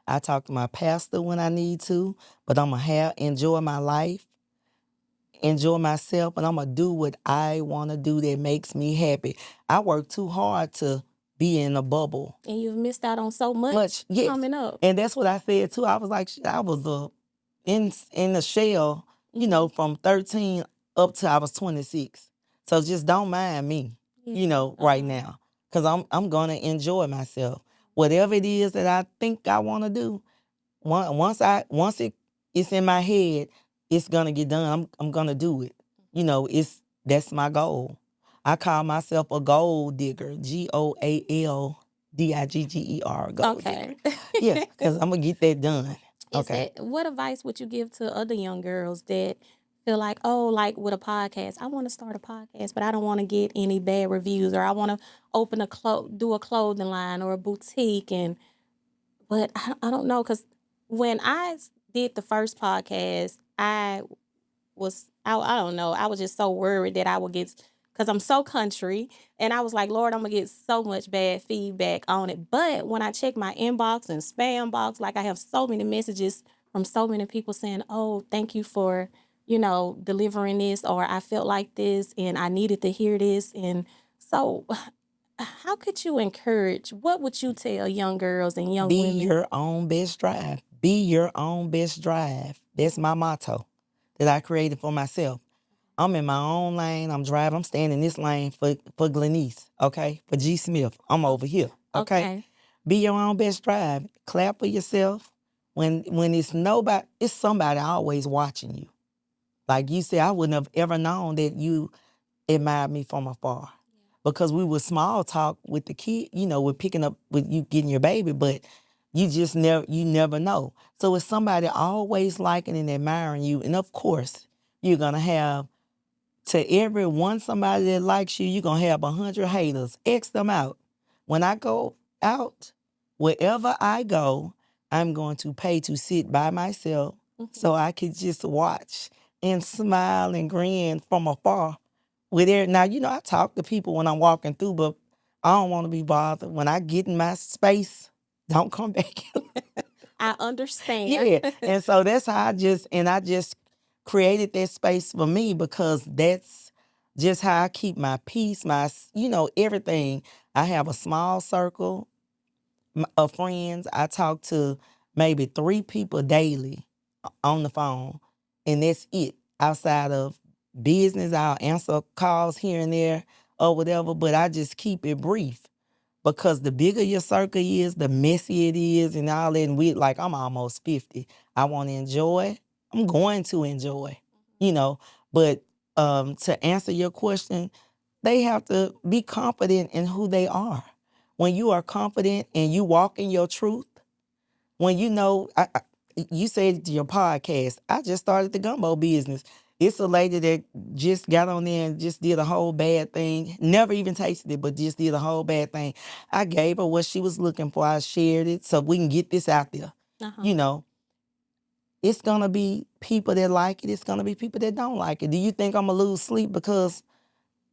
I talk to my pastor when I need to, but I'm gonna enjoy my life, enjoy myself, and I'm gonna do what I want to do that makes me happy. I work too hard to be in a bubble, and you've missed out on so much coming up. And that's what I said too. I was like, I was in the shell, from 13 up to I was 26. So just don't mind me, right now, because I'm gonna enjoy myself. Whatever it is that I think I want to do, once it's in my head, it's gonna get done. I'm gonna do it. That's my goal. I call myself a gold digger. GOALDIGGER. Gold digger. Yeah, because I'm gonna get that done. Okay. What advice would you give to other young girls that feel like, oh, like with a podcast, I want to start a podcast, but I don't want to get any bad reviews, or I want to open do a clothing line or a boutique, but I don't know, because when I did the first podcast, I don't know, I was just so worried that I would get, because I'm so country, and I was like, Lord, I'm gonna get so much bad feedback on it. But when I check my inbox and spam box, like I have so many messages from so many people saying, oh, thank you for, delivering this, or I felt like this and I needed to hear this. And so how could you encourage, what would you tell young girls and young women? Be your own best drive. Be your own best drive. That's my motto that I created for myself. I'm in my own lane. I'm driving. I'm staying in this lane for Glennesse, okay? For G. Smith. I'm over here, okay? Be your own best drive. Clap for yourself. When it's somebody always watching you. Like you said, I wouldn't have ever known that you admired me from afar. Because we would small talk with the kid, with picking up, with you getting your baby. But You never know. So it's somebody always liking and admiring you. And of course, you're going to have, to every one somebody that likes you, you're going to have 100 haters. X them out. When I go out, wherever I go, I'm going to pay to sit by myself so I could just watch and smile and grin from afar. Now, I talk to people when I'm walking through, but I don't want to be bothered. When I get in my space, don't come back. I understand. Yeah. And so that's how I just created that space for me, because that's just how I keep my peace, everything. I have a small circle of friends. I talk to maybe 3 people daily on the phone, and that's it. Outside of business, I'll answer calls here and there or whatever, but I just keep it brief, because the bigger your circle is, the messier it is and all that. And I'm almost 50. I want to enjoy. I'm going to enjoy, but to answer your question, they have to be confident in who they are. When you are confident and you walk in your truth, when you said to your podcast, I just started the gumbo business. It's a lady that just got on there and just did a whole bad thing. Never even tasted it, but just did a whole bad thing. I gave her what she was looking for. I shared it so we can get this out there. It's going to be people that like it. It's going to be people that don't like it. Do you think I'm going to lose sleep because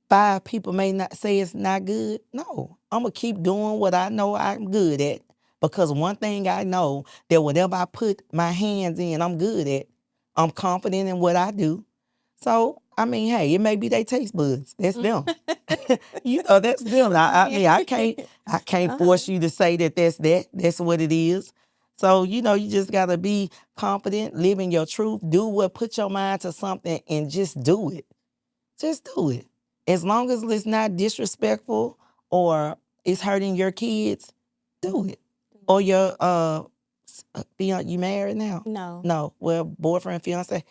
5 people may not say it's not good? No, I'm going to keep doing what I know I'm good at, because one thing I know, that whatever I put my hands in, I'm good at. I'm confident in what I do. So, hey, it may be their taste buds. That's them. That's them. I can't force you to say that's what it is. So, you just got to be confident, live in your truth, put your mind to something and just do it. Just do it. As long as it's not disrespectful or it's hurting your kids, do it. Or your you married now? No. No. Well, boyfriend, fiance,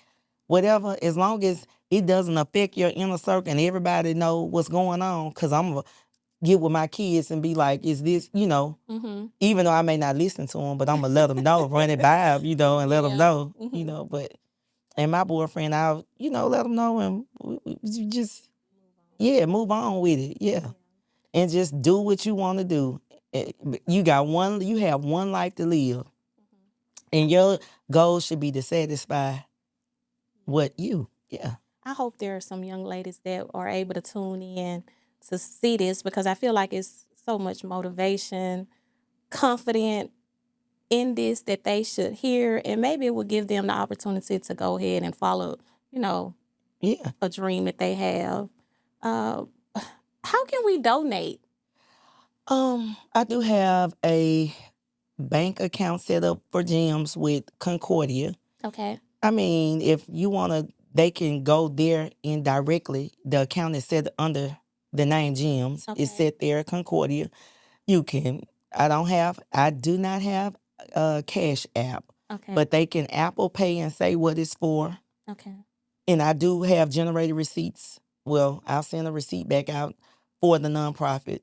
whatever. As long as it doesn't affect your inner circle and everybody know what's going on. Because I'm gonna get with my kids and be like, "Is this?" Even though I may not listen to them, but I'm gonna let them know, run it by them, and let them know, But and my boyfriend, I'll let them know, and we just move on with it, and just do what you want to do. You have one life to live, and your goal should be to satisfy what you. I hope there are some young ladies that are able to tune in to see this, because I feel like it's so much motivation, confident in this that they should hear, and maybe it will give them the opportunity to go ahead and follow, a dream that they have. How can we donate? I do have a bank account set up for gems with Concordia. Okay. If you want to, they can go there indirectly. The account is set under the name Gems. Okay. It's set there at Concordia. You can, I do not have a Cash App. Okay. But they can Apple Pay and say what it's for. Okay. And I do have generated receipts. Well, I'll send a receipt back out for the nonprofit.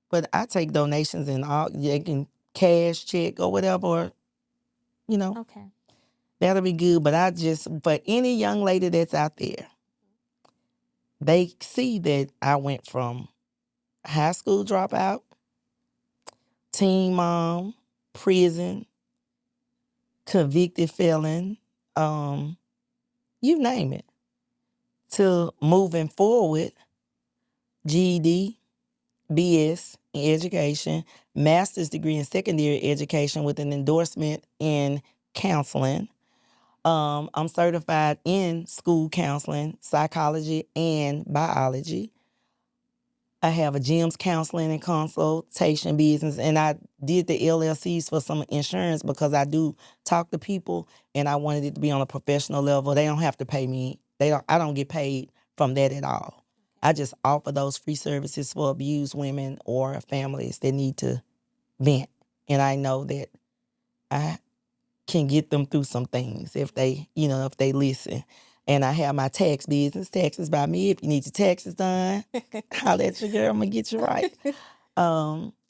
But I take donations and all. They can cash, check, or whatever. Okay. That'll be good. But for any young lady that's out there, they see that I went from high school dropout, teen mom, prison, convicted felon, you name it, to moving forward, GED, BS in education, master's degree in secondary education with an endorsement in counseling. I'm certified in school counseling, psychology, and biology. I have a GEMS counseling and consultation business, and I did the LLCs for some insurance because I do talk to people, and I wanted it to be on a professional level. They don't have to pay me. I don't get paid from that at all. I just offer those free services for abused women or families that need to vent, and I know that I can get them through some things if they listen. And I have my tax business, Taxes by Me. If you need your taxes done, holler at your girl, I'm going to get you right.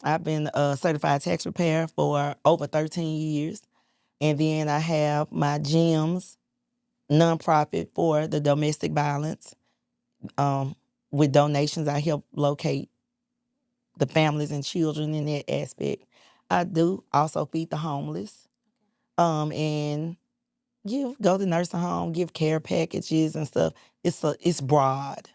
I've been a certified tax preparer for over 13 years. And then I have my GEMS nonprofit for the domestic violence. With donations, I help locate the families and children in that aspect. I do also feed the homeless, and go to nursing home, give care packages and stuff. It's broad.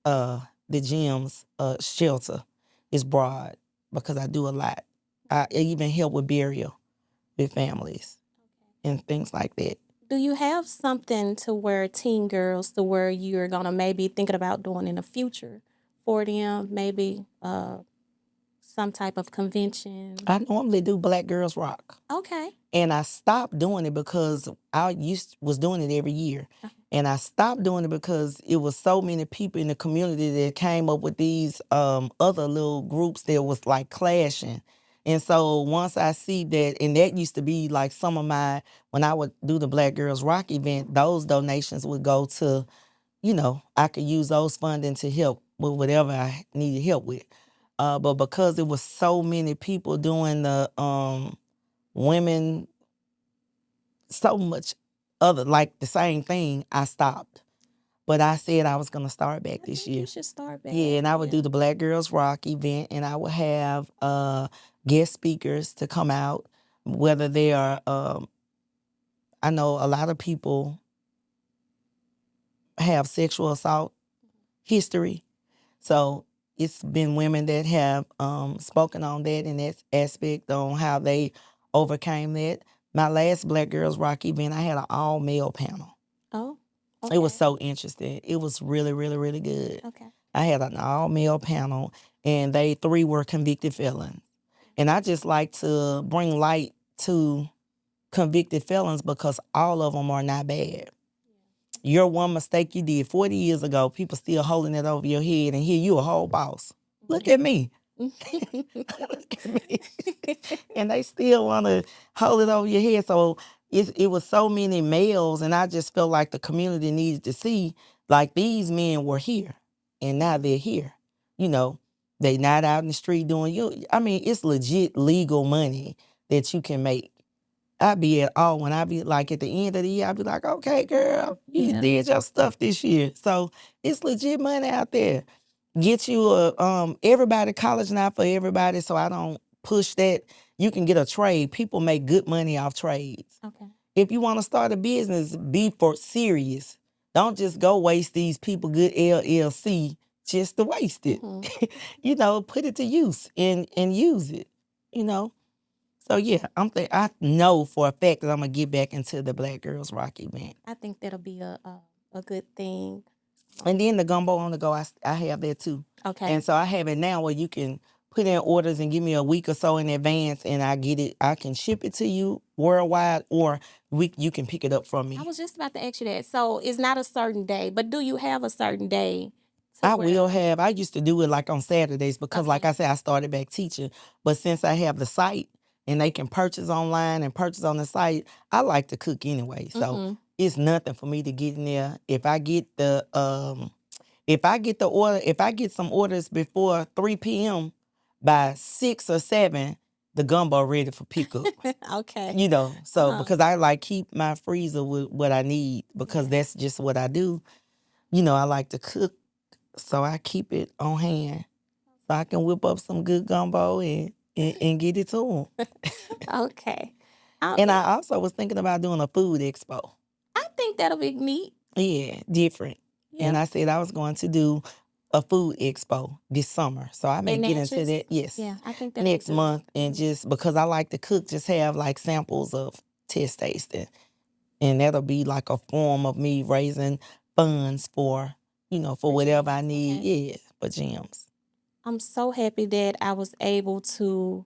The GM's shelter is broad because I do a lot. I even help with burial with families and things like that. Do you have something to where teen girls, to where you're gonna maybe thinking about doing in the future for them? Maybe some type of convention. I normally do Black Girls Rock. Okay. And I stopped doing it because I was doing it every year. And I stopped doing it because it was so many people in the community that came up with these other little groups that was like clashing. And so once I see that, and that used to be like some of my, when I would do the Black Girls Rock event, those donations would go to, I could use those funding to help with whatever I needed help with. But because it was so many people doing the women, so much other, like the same thing, I stopped. But I said I was going to start back this year. You should start back. Yeah, and I would do the Black Girls Rock event, and I would have guest speakers to come out, whether they are, I know a lot of people have sexual assault history. So it's been women that have spoken on that in that aspect on how they overcame that. My last Black Girls Rock event, I had an all-male panel. Oh, okay. It was so interesting. It was really, really, really good. Okay. I had an all-male panel, and they 3 were convicted felons. And I just like to bring light to convicted felons because all of them are not bad. Your one mistake you did 40 years ago, people still holding it over your head, and here you a whole boss. Look at me. Look at me. And they still want to hold it over your head. So it was so many males, and I just felt like the community needed to see, like, these men were here, and now they're here. They not out in the street doing it's legit legal money that you can make. I be at all when I be like at the end of the year, I be like, okay, girl, you did your stuff this year. So it's legit money out there. Get you everybody, college not for everybody, so I don't push that. You can get a trade. People make good money off trades. Okay. If you want to start a business, be for serious. Don't just go waste these people good LLC just to waste it. Mm-hmm. Put it to use and use it. So yeah, I know for a fact that I'm gonna get back into the Black Girls Rock event. I think that'll be a good thing. And then the gumbo on the go, I have that too. Okay. And so I have it now where you can put in orders and give me a week or so in advance, and I get it. I can ship it to you worldwide, or you can pick it up from me. I was just about to ask you that. So it's not a certain day, but do you have a certain day? Will have. I used to do it like on Saturdays because, like I said, I started back teaching. But since I have the site and they can purchase online and purchase on the site, I like to cook anyway. So it's nothing for me to get in there. If I get the order, if I get some orders before 3 p.m., by 6 or 7, the gumbo ready for pickup. Okay. Because I like keep my freezer with what I need because that's just what I do. I like to cook. So I keep it on hand so I can whip up some good gumbo and get it to them. Okay. And I also was thinking about doing a food expo. I think that'll be neat. Yeah, different. Yeah. And I said I was going to do a food expo this summer. So I may get into that. Yes. Yeah, I think that next month. And just because I like to cook, just have like samples of test tasting. And that'll be like a form of me raising funds for whatever I need. Yeah, for gems. I'm so happy that I was able to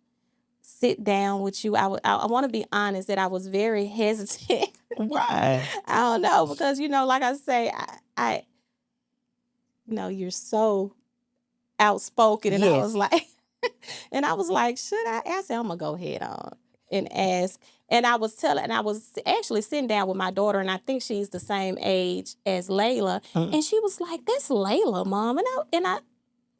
sit down with you. I want to be honest that I was very hesitant. Why? I don't know, because like I say, I you're so outspoken, and Yes. I was like, should I? I said I'm gonna go ahead on and ask. And I was actually sitting down with my daughter, and I think she's the same age as Layla, and she was like, "That's Layla, Mom," and I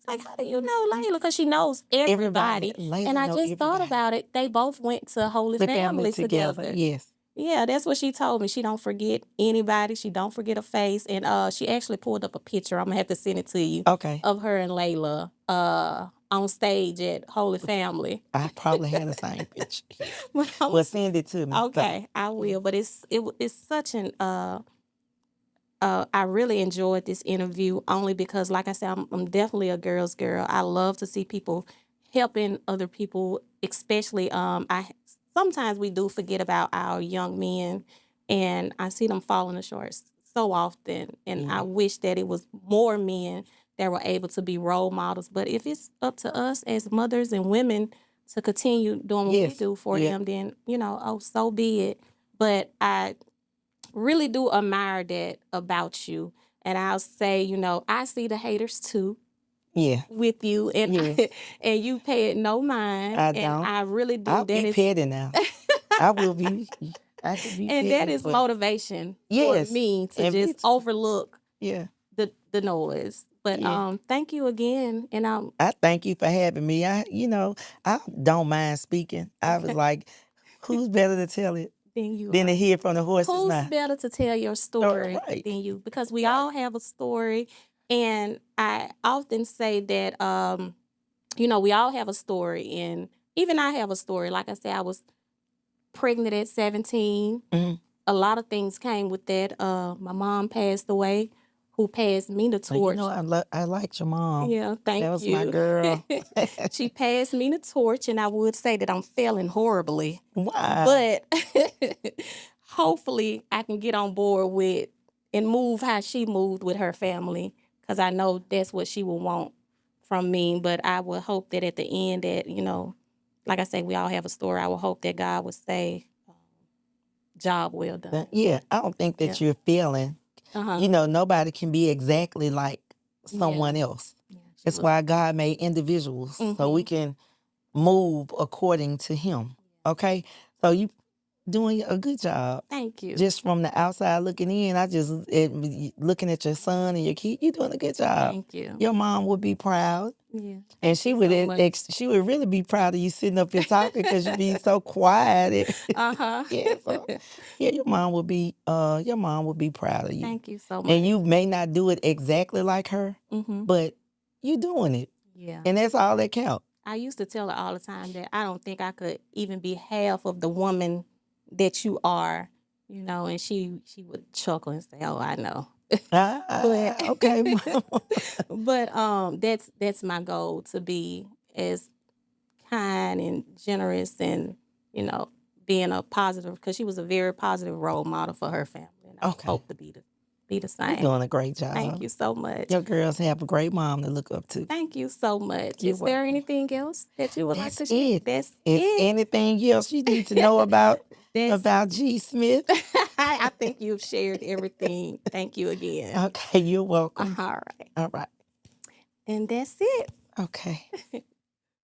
Like, how do you know Layla? Because she knows everybody. Layla And I know just thought everybody. about it. They both went to Holy The Family together. Yes. Yeah, that's what she told me. She don't forget anybody. She don't forget a face. And she actually pulled up a picture. I'm gonna have to send it to you. Okay. Of her and Layla on stage at Holy Family. I probably had the same picture. But Well, send it to me. okay, I will. But it's such an I really enjoyed this interview only because, like I said, I'm definitely a girl's girl. I love to see people helping other people, especially sometimes we do forget about our young men, and I see them falling short so often. And I wish that it was more men that were able to be role models. But if it's up to us as mothers and women to continue doing what we do for them, then so be it. But I really do admire that about you. And I'll say, I see the haters too. Yeah. With you, and and you pay it no mind. I and don't. I really do. I'll be petty now. I will be. I could be and petty, that is motivation for me to just overlook the noise. But thank you again, and I thank you for having me. I don't mind speaking. I was like, who's better to tell it than to hear from the horse's mouth? Who's better to tell your story than you? Because we all have a story, and I often say that we all have a story, and even I have a story. Like I said, I was pregnant at 17. Mm-hmm. A lot of things came with that. My mom passed away, who passed me the torch. I liked your mom. Yeah, thank you. That was my girl. She passed me the torch, and I would say that I'm failing horribly. Why? But hopefully I can get on board with and move how she moved with her family, because I know that's what she will want from me. But I would hope that at the end that, like I say, we all have a story. I would hope that God would say, job well done. Yeah, I don't think that you're failing. Nobody can be exactly like someone else. That's why God made individuals, so we can move according to Him. Okay? So you doing a good job. Thank you. Just from the outside looking in, looking at your son and your kid, you're doing a good job. Thank you. Your mom would be proud. Yeah. And she would she would really be proud of you sitting up here talking, because you be so quiet. Your mom would be proud of you. Thank you so much. And you may not do it exactly like her, but you doing it. Yeah. And that's all that counts. I used to tell her all the time that I don't think I could even be half of the woman that you are, and she would chuckle and say, "Oh, I know." Okay. But that's my goal, to be as kind and generous and being a positive, because she was a very positive role model for her family, and I hope to be the same. You're doing a great job. Thank you so much. Your girls have a great mom to look up to. Thank you so much. Is there anything else that you would like to share? That's it. Anything else you need to know about G. Smith? I think you've shared everything. Thank you again. Okay, you're welcome. All right. All right. And that's it. Okay.